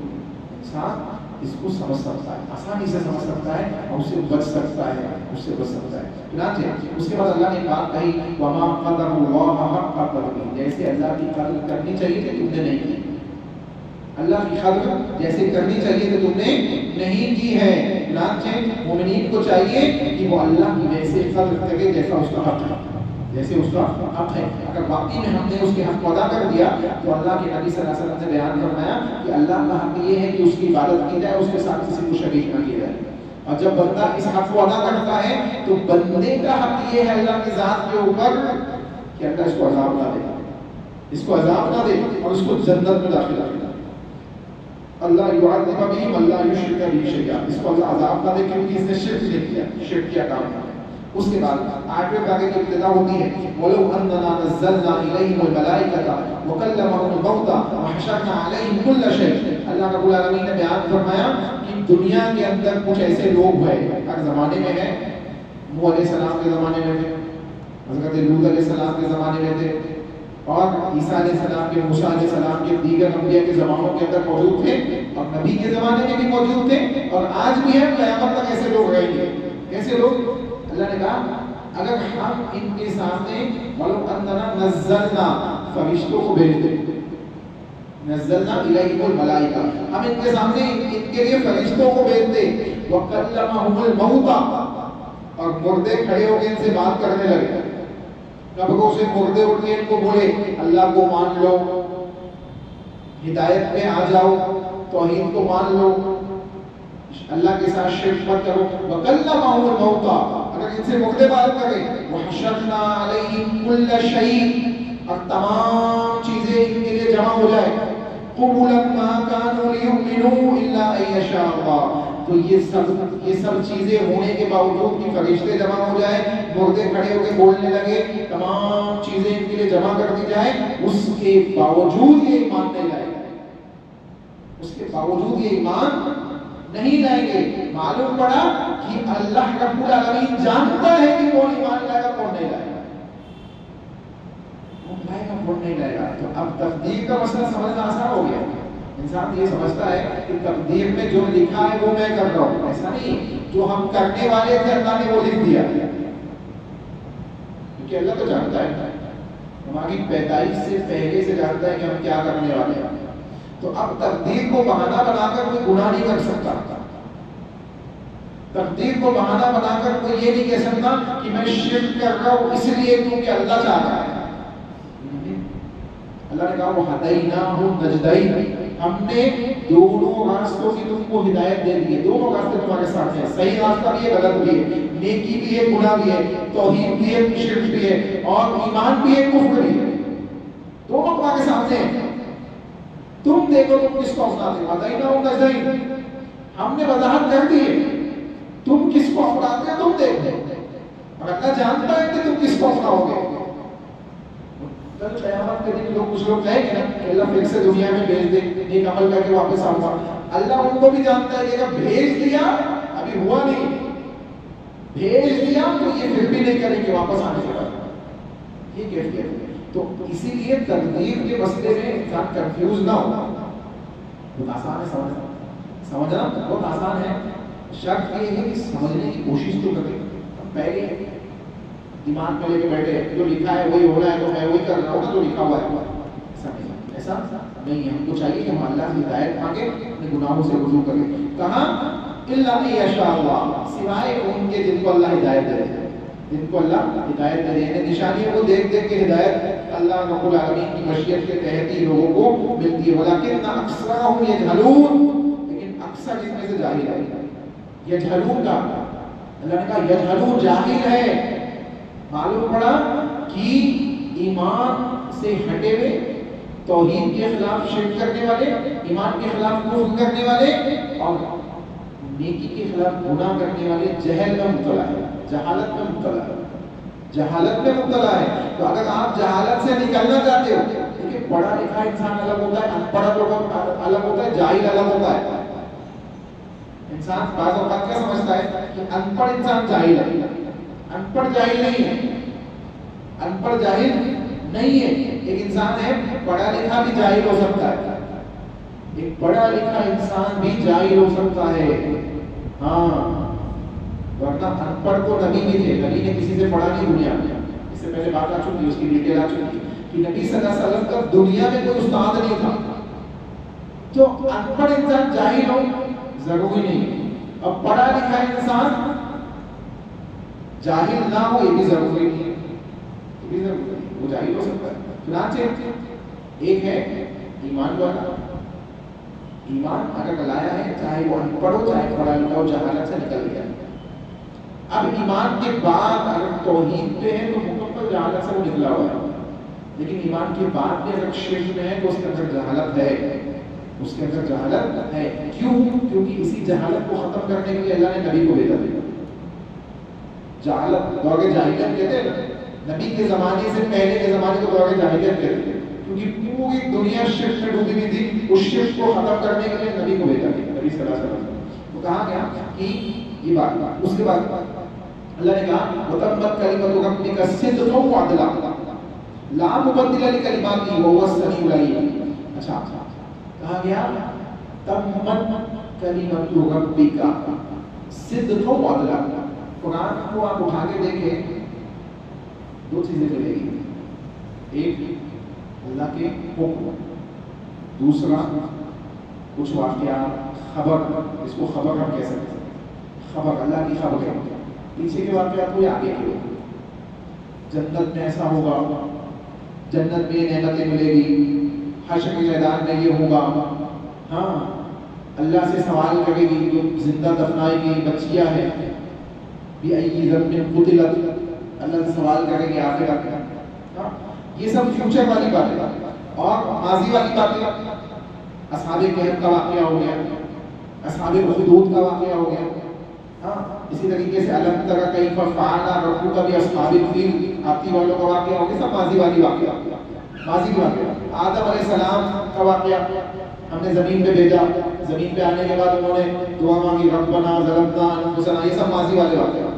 انسان اس کو سمجھ سکتا ہے، آسانی سے سمجھ سکتا ہے اور اس سے بچ سکتا ہے، چنانچہ اس کے بعد اللہ نے بات کہی وما قدر اللہ حق قدرہ، جیسے اللہ کی قدر کرنی چاہیے کہ تم نے نہیں کی. اللہ کی قدر جیسے کرنی چاہیے تو تم نے نہیں کی ہے. مومنین کو چاہیے کہ وہ اللہ کی ویسے قدر کرے جیسا اس کا حق ہے، جیسے اس کا حق ہے. اگر واقعی میں ہم نے اس کے حق کو ادا کر دیا تو اللہ کے نبی صلی اللہ علیہ وسلم نے بیان فرمایا کہ اللہ کا حق یہ ہے کہ اس کی عبادت کی جائے، اس کے ساتھ کسی کو شریک نہ کیا جائے. اور جب بندہ اس حق کو ادا کرتا ہے تو بندے کا حق یہ ہے اللہ کی ذات کے اوپر کہ اللہ اس کو عذاب نہ دے، اس کو عذاب نہ دے اور اس کو جنت میں داخل کرے. اللہ یعذب بہم اللہ یشرک بہ شیئا، اس کو اللہ عذاب نہ دے کیونکہ اس نے شرک نہیں کیا، شرک کیا کام ہے. اس کے بعد آگے کی ابتدا ہوتی ہے وَلَوْ أَنَّنَا نَزَّلْنَا إِلَيْهِمُ الْمَلَائِكَةَ وَكَلَّمَهُمُ الْمَوْتَى وَحَشَرْنَا عَلَيْهِمْ كُلَّ شَيْءٍ. اللہ رب العالمین نے بیان فرمایا کہ دنیا کے اندر کچھ ایسے لوگ ہیں ہر زمانے میں ہیں. نوح علیہ السلام کے زمانے میں تھے، حضرت لوط علیہ السلام کے زمانے میں تھے، اور عیسیٰ علیہ السلام کے، موسیٰ علیہ السلام کے، دیگر انبیاء کے زمانوں کے اندر موجود تھے، اور نبی کے زمانے میں بھی موجود تھے، اور آج بھی ہے. قیامت تک ایسے لوگ رہیں گے. ایسے لوگ اللہ نے کہا اگر ہم ان کے سامنے وَلَوْ أَنَّنَا نَزَّلْنَا فرشتوں کو بھیج دیں، نزلنا الیہم الملائکہ، ہم ان کے سامنے ان کے لیے فرشتوں کو بھیج دیں، وَكَلَّمَهُمُ الْمَوْتَى اور مردے کھڑے ہو کے ان سے بات کرنے لگے. قبروں سے مردے اٹھ کے ان کو بولے اللہ کو مان لو، ہدایت میں آ جاؤ، توحید کو مان لو، اللہ کے ساتھ شرک مت کرو. وَكَلَّمَهُمُ الْمَوْتَى اگر ان سے مردے بات کریں، وَحَشَرْنَا عَلَيْهِمْ كُلَّ شَيْءٍ اور تمام چیزیں ان کے لیے جمع ہو جائے. قُبُلًا مَا كَانُوا لِيُؤْمِنُوا إِلَّا أَن يَشَاءَ اللَّهُ تو یہ سب چیزیں ہونے کے باوجود کہ فرشتے جمع ہو جائے، مردے کھڑے ہو کے بولنے لگے، تمام چیزیں ان کے لیے جمع کر دی جائے، اس کے باوجود یہ ایمان نہیں لائے گا، اس کے باوجود یہ ایمان نہیں لائیں گے. معلوم پڑا کہ اللہ رب العالمین جانتا ہے کہ کون ایمان لائے گا کون نہیں لائے گا، کون لائے گا کون نہیں لائے گا. تو اب تقدیر کا مسئلہ سمجھنا آسان ہو گیا. انسان یہ سمجھتا ہے کہ تقدیر میں جو لکھا ہے وہ میں کر رہا ہوں، ایسا نہیں. جو ہم کرنے والے تھے اللہ نے وہ لکھ دیا، کیونکہ اللہ تو جانتا ہے، ہماری پیدائش سے پہلے سے جانتا ہے کہ ہم کیا کرنے والے ہیں. تو اب تقدیر کو بہانہ بنا کر کوئی گناہ نہیں کر سکتا. تقدیر کو بہانہ بنا کر کوئی یہ نہیں کہہ سکتا کہ میں شرک کر رہا ہوں اس لیے کیونکہ اللہ چاہتا ہے. اللہ نے کہا وَهَدَيْنَاهُ النَّجْدَيْنِ ہم نے دونوں راستوں کی تم کو ہدایت دے دی ہے. دونوں راستے تمہارے ساتھ ہیں، صحیح راستہ بھی ہے، غلط بھی ہے، نیکی بھی ہے، گناہ بھی ہے، توحید بھی ہے، شرک بھی ہے، اور ایمان بھی ہے، کفر بھی ہے. دونوں تمہارے سامنے ہیں. تم دیکھو تم کس کو اپناتے ہو. وَهَدَيْنَاهُ النَّجْدَيْنِ ہم نے وضاحت کر دی ہے، تم کس کو اپناتے ہو تم دیکھو، اور اللہ جانتا ہے کہ تم کس کو اپناؤ گے. کل قیامت کے دن لوگ کچھ لوگ کہیں گے نا کہ اللہ پھر سے دنیا میں بھیج دے، نیک عمل کر کے واپس آؤں گا. اللہ ان کو بھی جانتا ہے کہ اگر بھیج دیا ابھی ہوا نہیں، بھیج دیا تو یہ پھر بھی نہیں کریں گے واپس آنے کے بعد. یہ کیفیت ہے. تو اسی لیے تقدیر کے مسئلے میں انسان کنفیوز نہ ہو. بہت آسان ہے سمجھنا بہت آسان ہے. شرط یہ ہے کہ سمجھنے کی کوشش تو کریں. پہلے دماغ میں لے کے بیٹھے جو لکھا ہے وہی ہونا ہے تو میں وہی کر رہا ہوں جو لکھا ہوا ہے. ایسا نہیں ہے. ہم کو چاہیے کہ ہم اللہ کی ہدایت مانگیں، اپنے گناہوں سے رجوع کریں. کہاں الا ان یشاء اللہ سوائے ان کے جن کو اللہ ہدایت دے، جن کو اللہ ہدایت دے. یعنی نشانی وہ دیکھ دیکھ کے ہدایت اللہ رب العالمین کی مشیت کے تحت ہی لوگوں کو ملتی ہے. ولکن اکثرهم یجہلون لیکن اکثر اس میں سے جاہل ہے. یجہلون کا اللہ نے کہا یجہلون جاہل ہے. معلوم پڑا کہ ایمان سے ہٹے ہوئے، توحید کے خلاف شرک کرنے والے، ایمان کے خلاف کفر کرنے والے اور نیکی کے خلاف گناہ کرنے والے جہل میں مبتلا ہے، جہالت میں مبتلا ہے، جہالت میں مبتلا ہے. تو اگر آپ جہالت سے نکلنا چاہتے ہو، کیونکہ پڑھا لکھا انسان الگ ہوتا ہے، ان پڑھا الگ ہوتا ہے، جاہل الگ ہوتا ہے. انسان بعض اوقات کیا سمجھتا ہے کہ ان پڑھ انسان جاہل ہے. ان پڑھ جاہل نہیں ہے، ان پڑھ جاہل نہیں ہے. ایک انسان ہے پڑھا لکھا بھی جاہل ہو سکتا ہے، ایک پڑھا لکھا انسان بھی جاہل ہو سکتا ہے. ہاں ورنہ ان پڑھ تو نبی بھی تھے، نبی نے کسی سے پڑھا نہیں دنیا میں. اس سے پہلے بات آ چکی، اس کی ڈیٹیل آ چکی کہ نبی صلی اللہ علیہ وسلم کا دنیا میں کوئی استاد نہیں تھا. تو ان پڑھ انسان جاہل ہو ضروری نہیں، اب پڑھا لکھا انسان جاہل نہ ہو یہ بھی ضروری نہیں ہے، یہ بھی ضروری نہیں، وہ جاہل ہو سکتا ہے۔ چنانچہ ایک ہے ایمان والا، ایمان اگر لایا ہے چاہے وہ ان پڑھ ہو چاہے پڑھا لکھا ہو، جہالت سے نکل گیا۔ اب ایمان کے بعد اگر توحید پہ ہے تو مکمل جہالت سے وہ نکلا ہوا ہے، لیکن ایمان کے بعد بھی اگر شرک میں ہے تو اس کے اندر جہالت ہے، اس کے اندر جہالت ہے۔ کیوں؟ کیونکہ اسی جہالت کو ختم کرنے کے لیے اللہ نے نبی کو بھیجا تھا۔ جہالت دور جاہلیت کہتے ہیں، نبی کے زمانے سے پہلے کے زمانے کو دور جاہلیت کہتے ہیں، کیونکہ پوری دنیا شرک میں ڈوبی ہوئی تھی، اس شرک کو ختم کرنے کے لیے نبی کو بھیجا گیا، نبی صلی اللہ علیہ وسلم۔ تو کہا گیا کہ یہ بات، اس کے بعد اللہ نے کہا وَتَمَّتْ كَلِمَتُ رَبِّكَ صِدْقًا وَعَدْلًا لَا مُبَدِّلَ لِكَلِمَاتِهِ وَهُوَ السَّمِيعُ الْعَلِيمُ۔ اچھا کہا گیا تَمَّتْ كَلِمَتُ رَبِّكَ صِدْقًا وَعَدْلًا۔ قرآن کو آپ اٹھا کے دیکھیں، دو چیزیں ملے گی، ایک اللہ کے حکم، دوسرا کچھ واقعات، خبر، اس کو خبر ہم کہہ سکتے ہیں، خبر اللہ کی خبر ہے، پیچھے کے واقعات کو یا آگے کے ہو، جنت میں ایسا ہوگا، جنت میں نعمتیں ملے گی، حشر کے میدان میں یہ ہوگا، ہاں اللہ سے سوال کرے گی، جو زندہ دفنائے گی بچیاں ہیں، بِأَيِّ ذَنبٍ قُتِلَتْ، اللہ سے سوال کرے گی آخرت میں، ہاں یہ سب فیوچر والی باتیں، اور ماضی والی باتیں اصحاب کہف کا واقعہ ہو گیا، اصحاب اخدود کا واقعہ ہو گیا، ہاں اسی طریقے سے الم تر کیف فعل ربک باصحاب الفیل، آتی والوں کا واقعہ ہو گیا، سب ماضی والی واقعہ، ماضی کی واقعہ۔ آدم علیہ السلام کا واقعہ، ہم نے زمین پہ بھیجا، زمین پہ آنے کے بعد انہوں نے دعا مانگی ربنا ظلمنا انفسنا، یہ سب ماضی والے واقعہ۔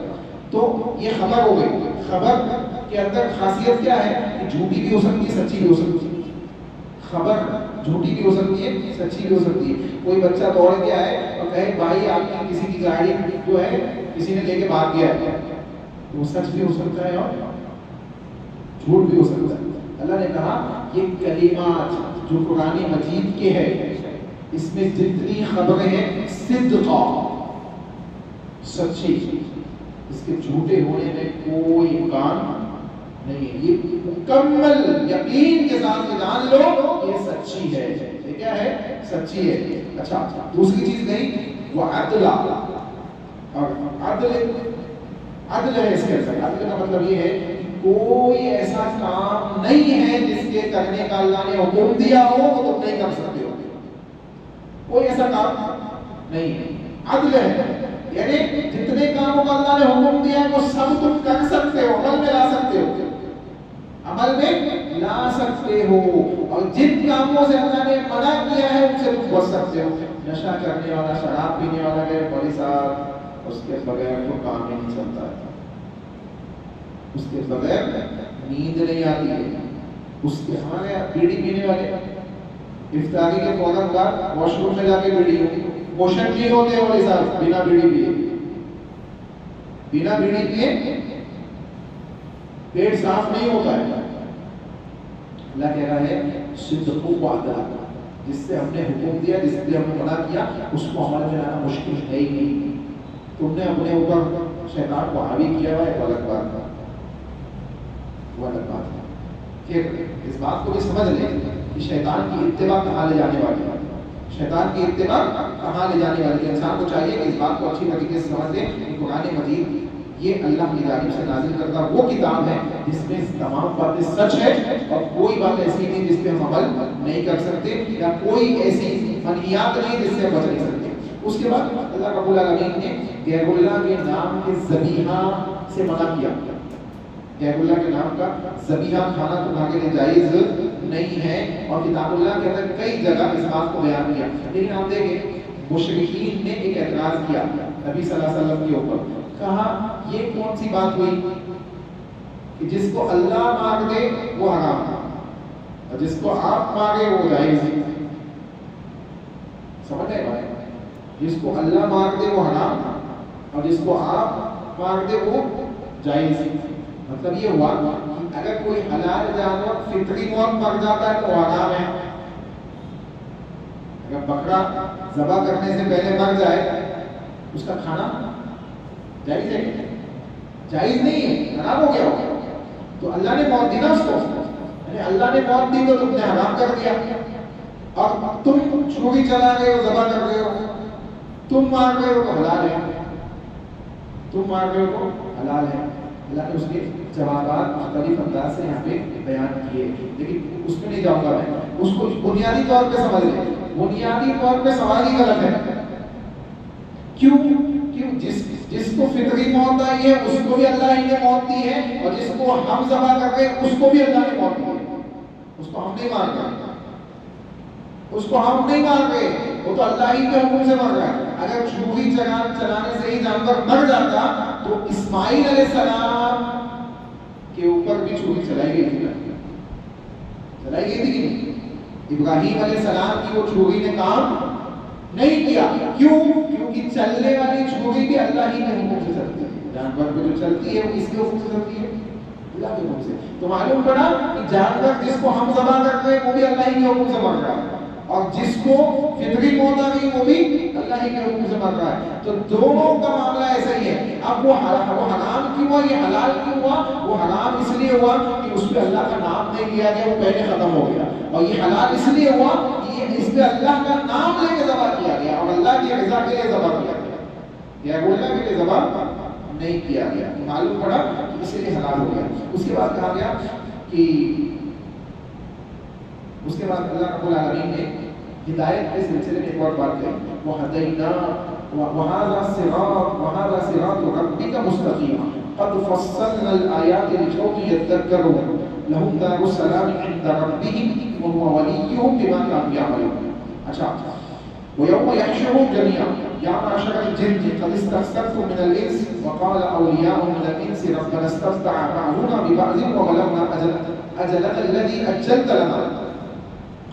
تو یہ خبر ہو گئی، خبر کے اندر خاصیت کیا ہے کہ جھوٹی بھی ہو سکتی ہے سچی بھی ہو سکتی ہے، خبر جھوٹی بھی ہو سکتی ہے سچی بھی ہو سکتی ہے۔ کوئی بچہ دوڑ کے آئے اور کہے بھائی آپ کی کسی کی گاڑی جو ہے کسی نے لے کے بھاگ گیا ہے، وہ سچ بھی ہو سکتا ہے اور جھوٹ بھی ہو سکتا ہے۔ اللہ نے کہا یہ کلمات جو قرآن مجید کے ہے، اس میں جتنی خبریں ہیں صدقہ، سچی، اس کے جھوٹے ہونے میں کوئی امکان نہیں ہے، یہ مکمل یقین کے ساتھ جان لو یہ سچی ہے، یہ کیا ہے؟ سچی ہے۔ اچھا دوسری چیز نہیں، وہ عدل، اور عدل ہے اس کے اندر، عدل کا مطلب یہ ہے کہ کوئی ایسا کام نہیں ہے جس کے کرنے کا اللہ نے حکم دیا ہو وہ تم نہیں کر سکتے ہو، کوئی ایسا کام نہیں ہے، عدل ہے، یعنی جتنے کاموں کا اللہ نے حکم دیا ہے وہ سب تم کر سکتے ہو، عمل میں لا سکتے ہو، عمل میں لا سکتے ہو، اور جن کاموں سے اللہ نے منع کیا ہے ان سے تم بچ سکتے ہو۔ نشہ کرنے والا، شراب پینے والا ہے بڑی صاحب، اس کے بغیر تو کام ہی نہیں چلتا ہے، اس کے بغیر نیند نہیں آتی ہے، اس کے ہمارے بیڑی پینے والے افطاری کے فوراً بعد واش روم میں جا کے بیڑی موشن نہیں ہوتے والے صاحب، بنا بیڑی پیے، بنا بیڑی پیے پیٹ صاف نہیں ہوتا ہے۔ اللہ کہہ رہا ہے صدق و عدل، جس سے ہم نے حکم دیا، جس سے ہم نے منع کیا، اس کو عمل میں لانا مشکل ہے ہی نہیں۔ تم نے اپنے اوپر شیطان کو حاوی کیا ہوا ہے، وہ الگ بات ہے، وہ الگ بات ہے۔ پھر اس بات کو بھی سمجھ لیں کہ شیطان کی اتباع کہاں لے جانے والی ہے، شیطان کی اتباع کہاں لے جانے والی ہے۔ انسان کو چاہیے کہ اس بات کو اچھی طریقے سے سمجھ لیں کہ قرآن مجید یہ اللہ کی جانب سے نازل کردہ وہ کتاب ہے جس میں تمام باتیں سچ ہے، اور کوئی بات ایسی نہیں جس پہ ہم عمل نہیں کر سکتے، یا کوئی ایسی منہیات نہیں جس سے ہم بچ نہیں سکتے۔ اس کے بعد اللہ رب العالمین نے غیر اللہ کے نام کے ذبیحہ سے منع کیا، غیر اللہ کے نام کا ذبیحہ کھانا تمہارے لیے جائز نہیں ہے، اور کتاب اللہ کے اندر کئی جگہ اس بات کو بیان کیا۔ لیکن آپ دیکھیں مشرکین نے ایک اعتراض کیا نبی صلی اللہ علیہ وسلم کے اوپر، کہا یہ کون سی بات ہوئی کہ جس کو اللہ مار دے وہ حرام ہے اور جس کو آپ مارے وہ جائز ہے؟ سمجھ رہے ہیں؟ جس کو اللہ مار دے وہ حرام اور جس کو آپ مار دے وہ جائز ہے۔ مطلب یہ ہوا کہ اگر کوئی حلال جانور فطری موت مر جاتا ہے تو حرام ہے، اگر بکرا ذبح کرنے سے پہلے مر جائے اس کا کھانا جائز ہے؟ جائز نہیں ہے، حرام ہو گیا ہوگا. تو اللہ نے موت دی نا اس کو، یعنی اللہ نے موت دی تو تم نے حرام کر دیا. اور تم چھری چلا رہے ہو، ذبح کر رہے ہو، تم مار رہے ہو تو حلال ہے، تم مار رہے ہو تو حلال ہے. اللہ نے اس کے جوابات مختلف انداز سے یہاں پہ بیان کیے، لیکن اس میں نہیں جاؤں گا میں. اس کو بنیادی طور پہ سمجھ لیں، بنیادی طور پہ سوال ہی غلط ہے. کیوں؟ جس کو فطری موت آئی ہے اس کو بھی اللہ ہی نے موت دی ہے، اور جس کو ہم ذبح کر رہے ہیں اس کو بھی اللہ نے موت دی ہے. اس کو ہم نہیں مار رہے، اس کو ہم نہیں مار رہے، وہ تو اللہ ہی کے حکم سے مر رہا ہے. اگر چھری چلانے سے ہی جانور مر جاتا تو اسماعیل علیہ السلام کے اوپر بھی چھری چلائی گئی تھی، چلائی گئی تھی کہ نہیں؟ ابراہیم علیہ السلام کی وہ چھری نے کام نہیں کیا. کیوں؟ کیونکہ چلنے والی چھری بھی اللہ ہی کے حکم سے چلتی ہے. جانور پہ جو چلتی ہے وہ کس کے حکم سے چلتی ہے؟ اللہ کے حکم سے. تو معلوم پڑا کہ جانور جس کو ہم ذبح کرتے ہیں وہ بھی اللہ ہی کے حکم سے مر رہا ہے، اور جس کو فطری موت آ گئی وہ بھی اللہ ہی کے حکم سے مر رہا ہے. تو دونوں کا معاملہ ایسا ہی ہے. اب وہ حرام کیوں ہوا، یہ حلال کیوں ہوا؟ وہ حرام اس لیے ہوا کہ اس پہ اللہ کا نام نہیں لیا گیا، وہ پہلے ختم ہو گیا. اور یہ حلال اس لیے ہوا کہ اس پہ اللہ کا نام لے کے ذبح کیا گیا اور اللہ کی رضا کے لیے ذبح کیا گیا، یا اللہ کے لیے ذبح نہیں کیا گیا. معلوم پڑا کہ اس لیے حلال ہو گیا. اس کے بعد کہا گیا کہ اس کے بعد اللہ رب العالمین نے ہدایت کے سلسلے میں ایک اور بات کہی، وَهَذَا صِرَاطُ رَبِّكَ مُسْتَقِيمًا قَدْ فَصَّلْنَا الْآيَاتِ لِقَوْمٍ يَذَّكَّرُونَ لَهُمْ دَارُ السَّلَامِ عِندَ رَبِّهِمْ وَهُوَ وَلِيُّهُم بِمَا كَانُوا يَعْمَلُونَ. اچھا، وَيَوْمَ يَحْشُرُهُمْ جَمِيعًا يَا مَعْشَرَ الْجِنِّ قَدِ اسْتَكْثَرْتُم مِّنَ الْإِنسِ وَقَالَ أَوْلِيَاؤُهُم مِّنَ الْإِنسِ رَبَّنَا اسْتَمْتَعَ بَعْضُنَا بِبَعْضٍ وَبَلَغْنَا أَجَلَنَا الَّذِي أَجَّلْتَ لَنَا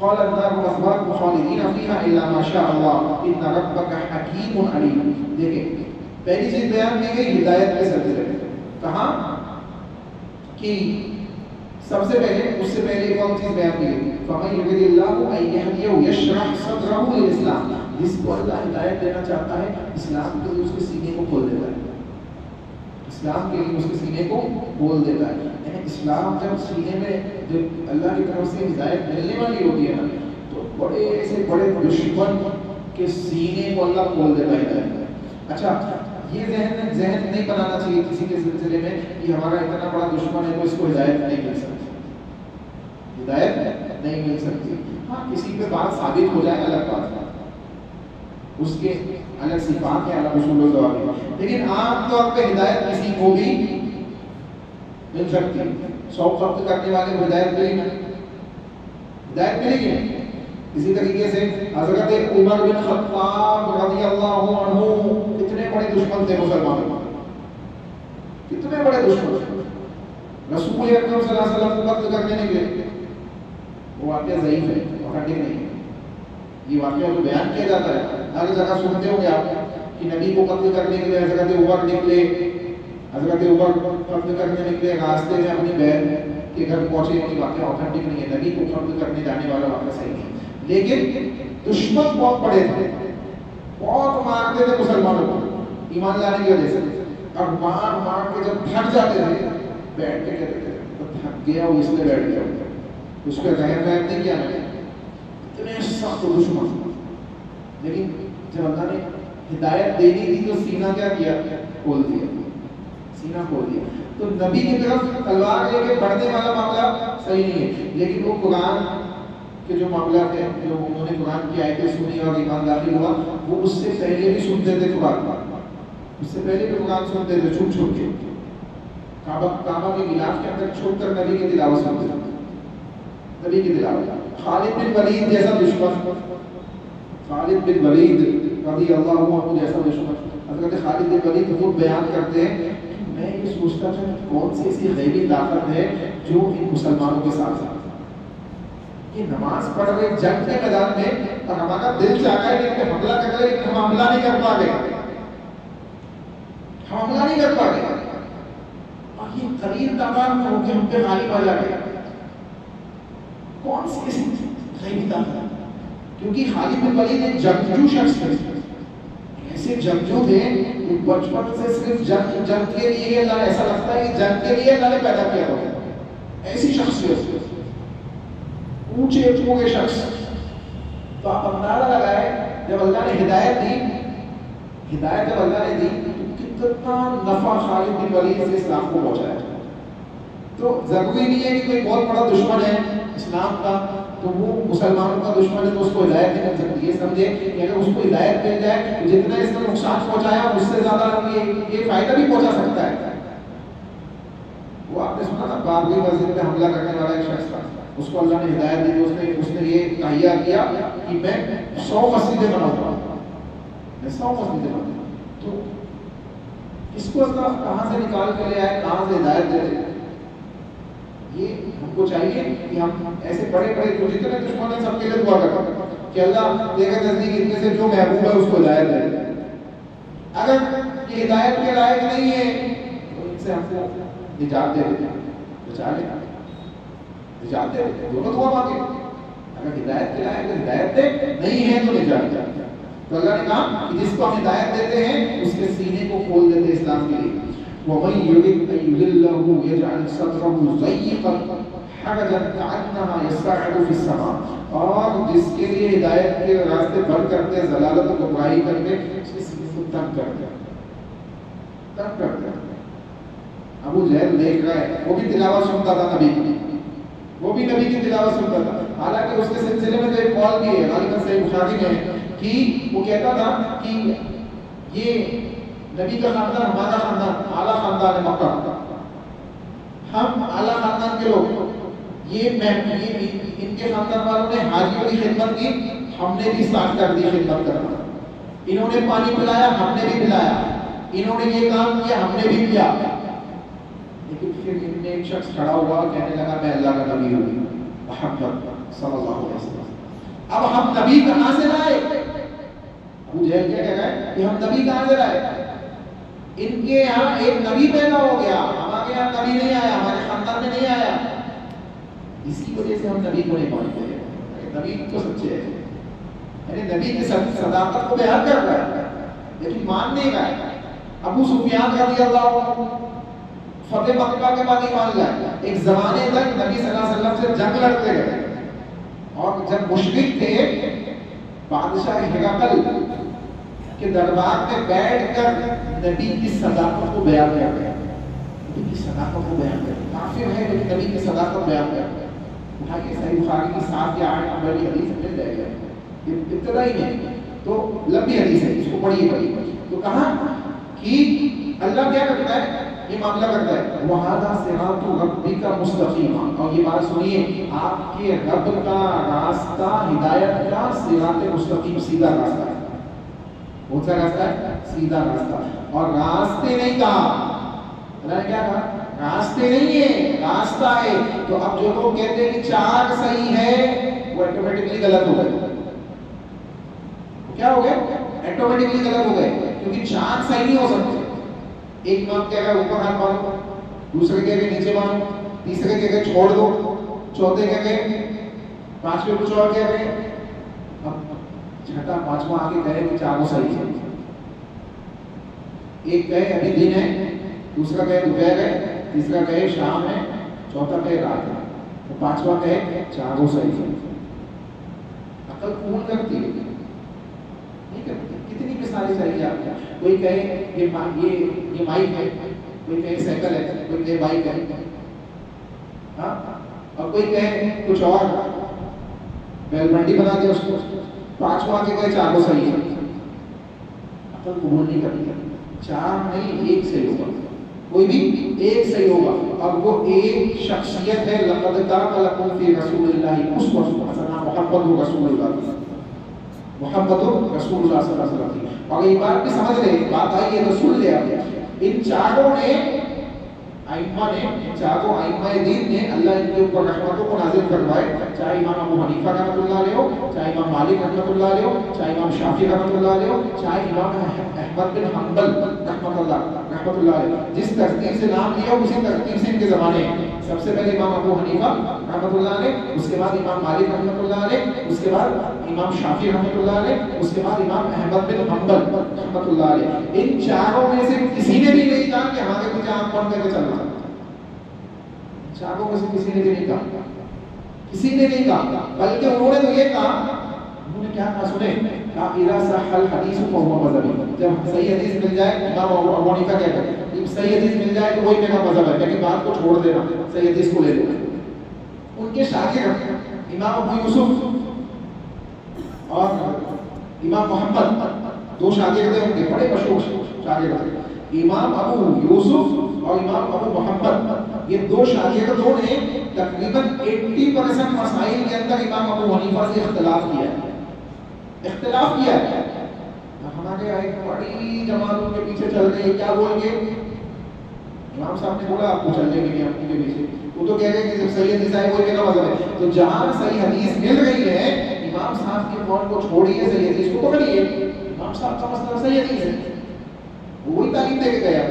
قال النار مثواكم خالدين فيها الا ما شاء الله ان ربك حكيم عليم. دیکھیں پہلی چیز بیان کی گئی ہدایت کے سلسلے میں. کہاں کہ سب سے پہلے، اس سے پہلے ایک اور چیز بیان کی گئی، فمن يرد الله ان يهديه يشرح صدره للاسلام. جس کو اللہ ہدایت دینا چاہتا ہے اسلام کے لیے اس کے سینے کو کھول دیتا ہے، اسلام کے لیے اس کے سینے کو کھول دیتا ہے. یعنی اسلام جب سینے میں جب اللہ کی طرف سے ہدایت ملنے والی ہوتی ہے نا، تو بڑے سے بڑے دشمن کے سینے کو اللہ کھول دیتا ہے ہدایت. اچھا، یہ ذہن نہیں بنانا چاہیے کسی کے سلسلے میں کہ ہمارا اتنا بڑا دشمن ہے تو اس کو ہدایت نہیں مل سکتی، ہدایت نہیں مل سکتی. ہاں، کسی پہ بات ثابت ہو جائے الگ بات ہے، اس کے الگ صفات ہیں، الگ اصول و ضوابط، لیکن عام طور پہ ہدایت کسی کو بھی مل سکتی ہے. 100 قتل کرنے والے کو ہدایت ملے گی، ہدایت ملے گی. اسی طریقے سے حضرت عمر بن خطاب رضی اللہ عنہ کتنے بڑے دشمن تھے مسلمانوں کے، کتنے بڑے دشمن. رسول اکرم صلی اللہ علیہ وسلم کو قتل کرنے نہیں گئے. وہ واقعہ ضعیف ہے، اوتھینٹک نہیں ہے. یہ واقعہ جو بیان کیا جاتا ہے ہر جگہ سنتے ہوں گے آپ کہ نبی کو قتل کرنے کے لیے حضرت عمر نکلے، حضرت عمر قتل کرنے نکلے، راستے میں اپنی بہن کے گھر پہنچے. یہ واقعہ اوتھینٹک نہیں ہے، نبی کو قتل کرنے جانے والا واقعہ صحیح نہیں ہے. لیکن دشمن بہت بڑے تھے، بہت مارتے تھے مسلمانوں کو ایمان لانے کی وجہ سے. اور مار مار کے جب تھک جاتے تھے بیٹھ کے کہتے تھے تو تھک گیا وہ اس لیے بیٹھ گیا، اس پہ رحم نہیں کیا میں نے. اتنے سخت دشمن. لیکن جب اللہ نے ہدایت دینی تھی تو سینہ کیا کیا؟ کھول دیا، سینہ کھول دیا. تو نبی کی طرف تلوار لے کے بڑھنے والا معاملہ صحیح نہیں ہے. لیکن وہ قرآن کے جو معاملات ہیں، جو انہوں نے قرآن کی آیتیں سنی اور ایمان داخل ہوا، وہ اس سے پہلے بھی سنتے تھے قرآن، اس سے پہلے بھی قرآن سنتے تھے چھپ چھپ کے، کعبہ کے غلاف کے اندر چھپ کر نبی کی تلاوت سنتے تھے، نبی کی تلاوت. خالد بن ولید جیسا دشمن، خالد بن ولید رضی اللہ عنہ جیسا دشمن. حضرت خالد بن ولید خود بیان کرتے ہیں کہ میں یہ سوچتا تھا کہ کون سی ایسی غیبی طاقت ہے جو ان مسلمانوں کے ساتھ ہے. یہ نماز پڑھ رہے جنگ کے میدان میں اور ہمارا دل چاہتا ہے کہ حملہ کر لے، لیکن ہم حملہ نہیں کر پا گئے، ہم حملہ نہیں کر پا گئے. اور یہ قریب تعداد میں ہو کے ہم پہ غالب آ جائے. کون سی ایسی غیبی طاقت؟ کیونکہ خالد بن ولید ایک جنگجو شخص تھے، ایسے جنگجو تھے کہ بچپن سے صرف جنگ کے لیے اللہ، ایسا لگتا ہے کہ جنگ کے لیے اللہ نے پیدا کیا ہوا، ایسی شخصیت، اونچے اونچے شخص. تو آپ اندازہ لگائے جب اللہ نے ہدایت دی، ہدایت جب اللہ نے دی تو کتنا نفع خالد بن ولید سے اسلام کو پہنچایا. تو ضروری نہیں ہے کہ کوئی بہت بڑا دشمن ہے اسلام کا تو وہ مسلمانوں کا دشمن ہے تو اس کو ہدایت نہیں مل سکتی. یہ سمجھے کہ اگر اس کو ہدایت مل جائے تو جتنا اس نے نقصان پہنچایا اس سے زیادہ یہ فائدہ بھی پہنچا سکتا ہے. وہ آپ نے سنا نا بابری مسجد پہ حملہ کرنے والا ایک شخص تھا، اس کو اللہ نے ہدایت دی، اس نے یہ تہیہ کیا کہ میں 100 مسجدیں بناؤں گا، میں 100 مسجدیں بناؤں گا. تو اس کو اللہ کہاں سے نکال کے لے آئے، کہاں سے ہدایت دے دے. یہ ہم کو چاہیے کہ ہم ایسے بڑے بڑے جو جتنے دشمن ہیں سب کے لیے دعا کریں کہ اللہ تیرے نزدیک ان میں سے جو محبوب ہے اس کو ہدایت دے. اگر یہ ہدایت کے لائق نہیں ہے تو ان سے ہم کو نجات دے دے، بچا لے، نجات دے دے، دونوں دعا مانگے. اگر ہدایت کے لائق ہدایت دے، نہیں ہے تو نجات دے. تو اللہ نے کہا کہ جس کو ہم ہدایت دیتے ہیں اس کے سینے کو کھول دیتے ہیں اسلام کے لیے. وَمَن يُرِدْ أَن يُضِلَّهُ يَجْعَلْ صَدْرَهُ ضَيِّقًا حَرَجًا كَأَنَّمَا يَصْعَدُ فِي السَّمَاءِ. اور جس کے لیے ہدایت کے راستے بند کرتے ہیں، ضلالت و گمراہی کرتے ہیں، اس کے سینے کو تنگ کرتے ہیں، تنگ کرتے ہیں. ابو جہل دیکھ رہا ہے، وہ بھی تلاوت سنتا تھا نبی کی، وہ بھی نبی کی تلاوت سنتا تھا. حالانکہ اس کے سلسلے میں تو ایک قول بھی ہے غالباً صحیح بخاری میں ہے کہ وہ کہتا تھا کہ یہ نبی کا خاندان ہمارا خاندان اعلیٰ خاندان ہے مکہ، ہم اعلیٰ خاندان کے لوگ، یہ ان کے خاندان والوں نے حاجیوں کی خدمت کی، ہم نے بھی اسٹارٹ کر دی خدمت کرنا. انہوں نے پانی پلایا، ہم نے بھی پلایا، انہوں نے یہ کام کیا، ہم نے بھی کیا. لیکن پھر ان میں ایک شخص کھڑا ہوا کہنے لگا میں اللہ کا نبی ہوں، محمد صلی اللہ علیہ وسلم. اب ہم نبی کہاں سے لائے؟ ابو جہل کیا کہہ رہا ہے کہ ہم نبی کہاں سے لائے؟ ان کے یہاں ایک نبی پیدا ہو گیا، ہمارے یہاں نبی نہیں آیا، ہمارے خاندان میں نہیں آیا. اسی وجہ سے ہم نبی کو نہیں مانتے. نبی تو سچے ہے، یعنی نبی کی صداقت کو بیان کر رہا ہے لیکن مان نہیں رہا ہے. ابو سفیان رضی اللہ عنہ فتح مکہ کے بعد ایمان لائے. ایک زمانے تک نبی صلی اللہ علیہ وسلم سے جنگ لڑتے گئے اور جب مشرک تھے بادشاہ ہرقل کے دربار میں بیٹھ کر نبی کی صداقت کو بیان کیا گیا. نبی کی صداقت کو بیان کیا، کافر ہے لیکن نبی کی صداقت بیان کیا گیا. بھائی صحیح بخاری کی 7 یا 8 نمبر کی حدیث مل جائے گا، ابتدائی نہیں تو لمبی حدیث ہے، اس کو پڑھیے. تو کہا کہ اللہ کیا کرتا ہے، یہ معاملہ کرتا ہے وَهَذَا صِرَاطُ رَبِّكَ مُسْتَقِيمًا. اور یہ بات سنیے، آپ کے رب کا راستہ ہدایت کا صراط مستقیم، سیدھا راستہ ہے. کون سا راستہ ہے؟ سیدھا راستہ. اور راستے نہیں کہا، اللہ نے کیا کہا؟ راستے نہیں ہے، راستہ ہے. تو اب جو لوگ کہتے ہیں کہ 4 صحیح ہے وہ آٹومیٹکلی غلط ہو گئے. کیا ہو گئے؟ آٹومیٹکلی غلط ہو گئے، کیونکہ 4 صحیح نہیں ہو سکتے. ایک امام کہہ رہا اوپر ہاتھ باندھو، دوسرے کہہ رہے نیچے باندھو، تیسرے کہہ رہے چھوڑ دو، چوتھے کہہ رہے 5ویں کچھ اور کہہ رہے. چھٹا 5واں آگے کہے کہ 4 صحیح ہے. ایک کہے ابھی دن ہے، دوسرا کہے دوپہر ہے، تیسرا کہے شام ہے، چوتھا کہے رات ہے، 5واں کہے 4 صحیح ہے. عقل قبول کرتی ہے نہیں کرتی. کتنی مثالیں چاہیے آپ کو. کوئی کہے یہ مائک ہے، کوئی کہے سائیکل ہے، کوئی کہے بائک ہے، ہاں، اور کوئی کہے کچھ اور، بیل منڈی بنا دے اس کو. 5واں کے کہے 4 صحیح ہے. عقل قبول نہیں کرتی. 4 نہیں، 1 صحیح ہوگا، کوئی بھی 1 صحیح ہوگا. اور وہ ایک شخصیت ہے لقد کان لکم فی رسول اللہ اسوۃ حسنہ، محمد رسول اللہ، محمد رسول اللہ صلی اللہ علیہ وسلم. اور یہ بات بھی سمجھ لیں، بات آئی ہے رسول لے آتے. ان چاروں نے ائمہ نے، ان چاروں ائمہ دین نے اللہ ان کے اوپر رحمتوں کو نازل کروائے، چاہے امام ابو حنیفہ رحمۃ اللہ علیہ ہو، چاہے امام مالک رحمۃ اللہ علیہ ہو، چاہے امام شافعی رحمۃ اللہ علیہ ہو، چاہے امام احمد بن حنبل رحمۃ اللہ علیہ. جس ترتیب سے نام لیا اسی ترتیب سے جن کے زمانے سب سے پہلے امام ابو حنیفہ رحمۃ اللہ علیہ، اس کے بعد امام مالک رحمۃ اللہ علیہ، اس کے بعد امام شافعی رحمۃ اللہ علیہ، اس کے بعد امام احمد بن حنبل رحمۃ اللہ علیہ۔ ان چاروں میں سے کسی نے بھی نہیں کہا کہ ہمارے پیچھے آنکھ بند کر کے چلنا، چاروں میں سے کسی نے بھی نہیں کہا، کسی نے نہیں کہا، بلکہ انہوں نے تو یہ کہا، انہوں نے کیا کہا سنیں، اذا صح الحدیث فهو مذہبی، جب صحیح حدیث مل جائے، امام ابو حنیفہ کہتے ہیں جب صحیح حدیث مل جائے تو وہی میرا مذہب ہے، لیکن بات کو چھوڑ دینا، صحیح حدیث کو لے لینا۔ ان کے شاگرد امام ابو یوسف اور امام محمد دو شاگرد ان کے بڑے مشہور شاگرد، امام ابو یوسف اور امام ابو محمد، یہ دو شاگردوں نے تقریباً 80% مسائل کے اندر امام ابو حنیفہ سے اختلاف کیا ہے، اختلاف کیا ہے۔ ہمارے ایک بڑی جماعت ان کے پیچھے چل رہی ہے، کیا بول گے؟ امام صاحب نے بولا آپ کو چلنے کے لیے ان کے پیچھے، وہ تو کہہ رہے ہیں کہ جب صحیح حدیث آئے وہ میرا مذہب ہے، تو جہاں صحیح حدیث مل رہی ہے امام صاحب کے قول کو چھوڑیے، صحیح حدیث کو پکڑیے، امام صاحب کا مسئلہ صحیح حدیث ہے، وہی تعلیم دے کے گیا ہے۔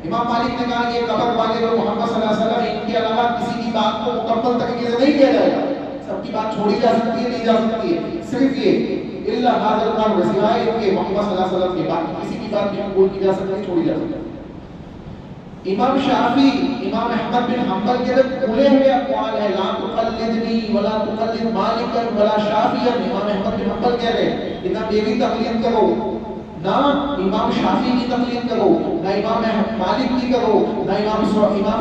امام مالک نے کہا یہ قبر والے لوگ محمد صلی اللہ علیہ وسلم ان کے علاوہ کسی کی بات کو مکمل طریقے سے نہیں کیا جائے گا، سب کی بات چھوڑی جا سکتی ہے، نہیں جا سکتی ہے، صرف یہ الا هذا القول سوائے ان کے محمد صلی اللہ علیہ وسلم کے بعد کسی کی بات نہیں قبول کی جا سکتی، چھوڑی جا سکتی۔ امام شافعی، امام احمد بن حنبل کے کھلے ہوئے اقوال ہے، لا تقلدنی ولا تقلد مالکا ولا شافعیا، امام احمد بن حنبل کہہ رہے ہیں کہ نہ میری تقلید کرو، نہ امام شافعی کی تقلید کرو، نہ امام مالک کی کرو، نہ امام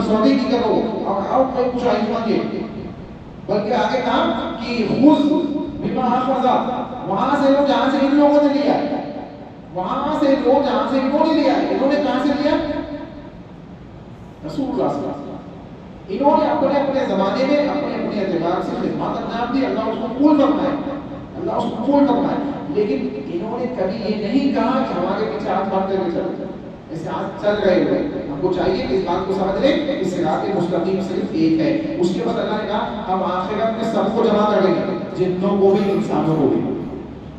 سعودی کی کرو، اور آؤ کوئی کچھ ائمہ کے، بلکہ آگے کہا کہ خذ بما اخذ، وہاں سے لو جہاں سے ان لوگوں نے لیا، وہاں سے لو جہاں سے انہوں نے لیا، انہوں نے کہاں سے لیا؟ رسول اللہ صلی اللہ علیہ وسلم۔ انہوں نے اپنے اپنے زمانے میں اپنے اپنے اعتبار سے خدمات انجام دی، اللہ اس کو قبول فرمائے، اللہ اس کو قبول فرمائے، لیکن انہوں نے کبھی یہ نہیں کہا کہ ہمارے پیچھے ہاتھ باندھ کر کے چلو، ایسے ہاتھ چل رہے ہوئے، ہم کو چاہیے کہ اس بات کو سمجھ لیں کہ صراط مستقیم صرف ایک ہے۔ اس کے بعد اللہ نے کہا ہم آخرت میں سب کو جمع کریں گے، جنوں کو بھی انسانوں کو بھی،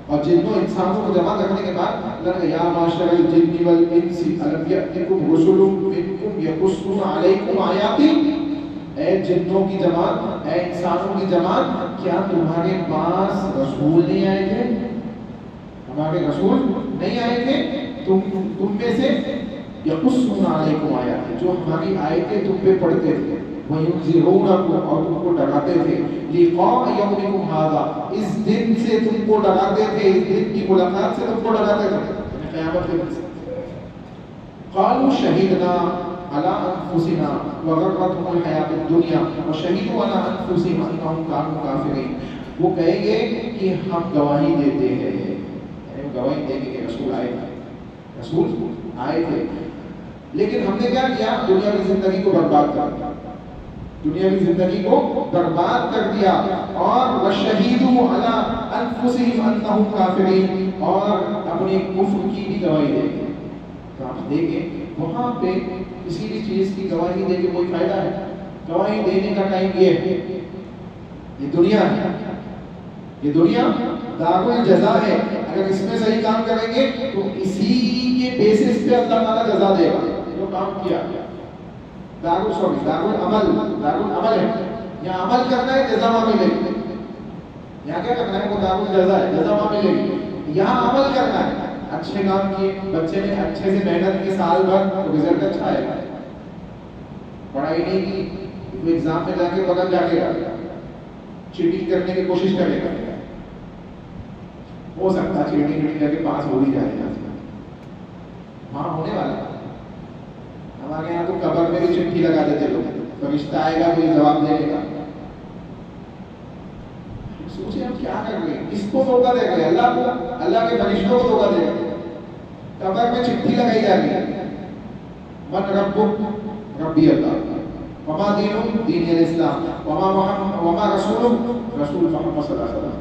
اور جنوں انسانوں کو جمع کرنے کے بعد اللہ نے یا معاشر الجن والانس الم یأتکم رسل منکم یقصون علیکم آیاتی، اے جنوں کی جماعت، اے انسانوں کی جماعت، کیا تمہارے پاس رسول نہیں آئے تھے؟ ہمارے رسول نہیں آئے تھے تم میں سے؟ یقصون علیکم آیاتی، جو ہماری آیتیں تم پہ پڑھتے تھے، وَيُنذِرُونَكُمْ، اور تم کو ڈراتے تھے، لِقَاءَ يَوْمِكُمْ هَذَا، اس دن سے تم کو ڈراتے تھے، اس دن کی ملاقات سے تم کو ڈراتے تھے، قیامت کے دن سے۔ قَالُوا شَهِدْنَا عَلَىٰ أَنفُسِنَا وَغَرَّتْهُمُ الْحَيَاةُ الدُّنْيَا وَشَهِدُوا عَلَىٰ أَنفُسِهِمْ أَنَّهُمْ كَانُوا كَافِرِينَ، وہ کہیں گے کہ ہم گواہی دیتے ہیں، یعنی گواہی دیں گے کہ رسول آئے تھے، رسول آئے تھے، لیکن ہم نے کیا کیا؟ دنیا کی زندگی کو برباد کر دیا، دنیا کی زندگی کو برباد کر دیا، اور وَشَهِدُوا عَلَىٰ أَنفُسِهِمْ أَنَّهُمْ كَافِرِينَ، اور اپنے کفر کی بھی گواہی دیں گے۔ تو آپ دیکھیں وہاں پہ کسی بھی چیز کی گواہی دے کے کوئی فائدہ ہے؟ گواہی دینے کا ٹائم یہ ہے، یہ دنیا ہے، یہ دنیا دار الجزا ہے، اگر اس میں صحیح کام کریں گے تو اسی کے بیسس پہ اللہ تعالیٰ جزا دے گا، جو کام کیا دار العمل ہے، یہاں عمل کرنا ہے جزا وہاں ملے گی، یہاں کیا کرنا ہے وہ دار الجزا ہے، جزا وہاں ملے گی، یہاں عمل کرنا ہے، اچھے کام کیے، بچے نے اچھے سے محنت کی سال بھر تو رزلٹ اچھا ہے، پڑھائی نہیں کی تو ایگزام میں جا کے بدل جاگے گا، چیٹنگ کرنے کی کوشش کرے گا، ہو سکتا ہے چیٹنگ کر کے پاس ہو ہی جائے گا، وہاں ہونے والا ہے۔ ہمارے یہاں تو قبر میں بھی چٹھی لگا دیتے لوگ، فرشتہ آئے گا کوئی جواب دے گا، سوچیں ہم کیا کر رہے ہیں، کس کو دھوکہ دے رہے ہیں؟ اللہ کو، اللہ کے فرشتوں کو دھوکہ دے رہے ہیں۔ قبر میں چٹھی لگائی جا رہی ہے، من ربک ربی اللہ، وما دینک دین الاسلام، وما رسولک رسول محمد صلی اللہ علیہ وسلم،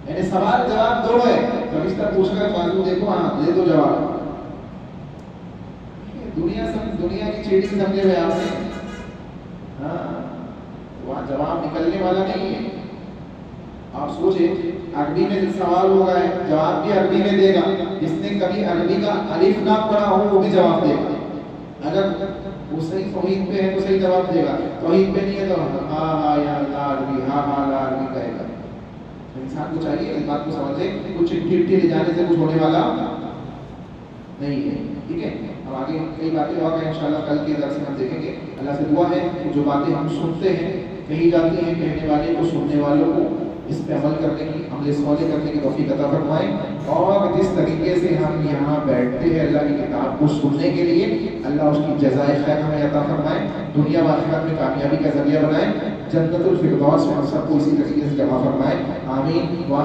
یعنی سوال جواب دونوں ہے، فرشتہ پوچھ کر بازو دیکھو، ہاں دے دو جواب۔ دنیا کی چیٹنگ سمجھے ہوئے آپ نے، ہاں وہاں جواب نکلنے والا نہیں ہے۔ آپ سوچیں عربی میں سوال ہو رہا ہے، جواب بھی عربی میں دے گا، جس نے کبھی عربی کا الف نہ پڑھا ہو وہ بھی جواب دے گا، اگر وہ صحیح توحید پہ ہے تو صحیح جواب دے گا، توحید پہ نہیں ہے تو ہاں ہاں یا لا عربی، ہاں ہاں لا عربی کہے گا۔ انسان کو چاہیے اس بات کو سمجھے، کچھ چٹھی لے جانے سے کچھ ہونے والا نہیں ہے، ٹھیک ہے۔ اب آگے کئی باتیں اور ہیں انشاءاللہ کل کے درس میں ہم دیکھیں گے۔ اللہ سے دعا ہے کہ جو باتیں ہم سنتے ہیں کہی جاتی ہیں، کہنے والے کو سننے والوں کو اس پہ عمل کرنے کی، عمل صالح کرنے کی توفیق عطا فرمائیں، اور جس طریقے سے ہم یہاں بیٹھتے ہیں اللہ کی کتاب کو سننے کے لیے، اللہ اس کی جزائے خیر ہمیں عطا فرمائیں، دنیا و آخرت میں کامیابی کا ذریعہ بنائیں، جنت الفردوس میں ہم سب کو اسی طریقے سے جمع فرمائیں، آمین۔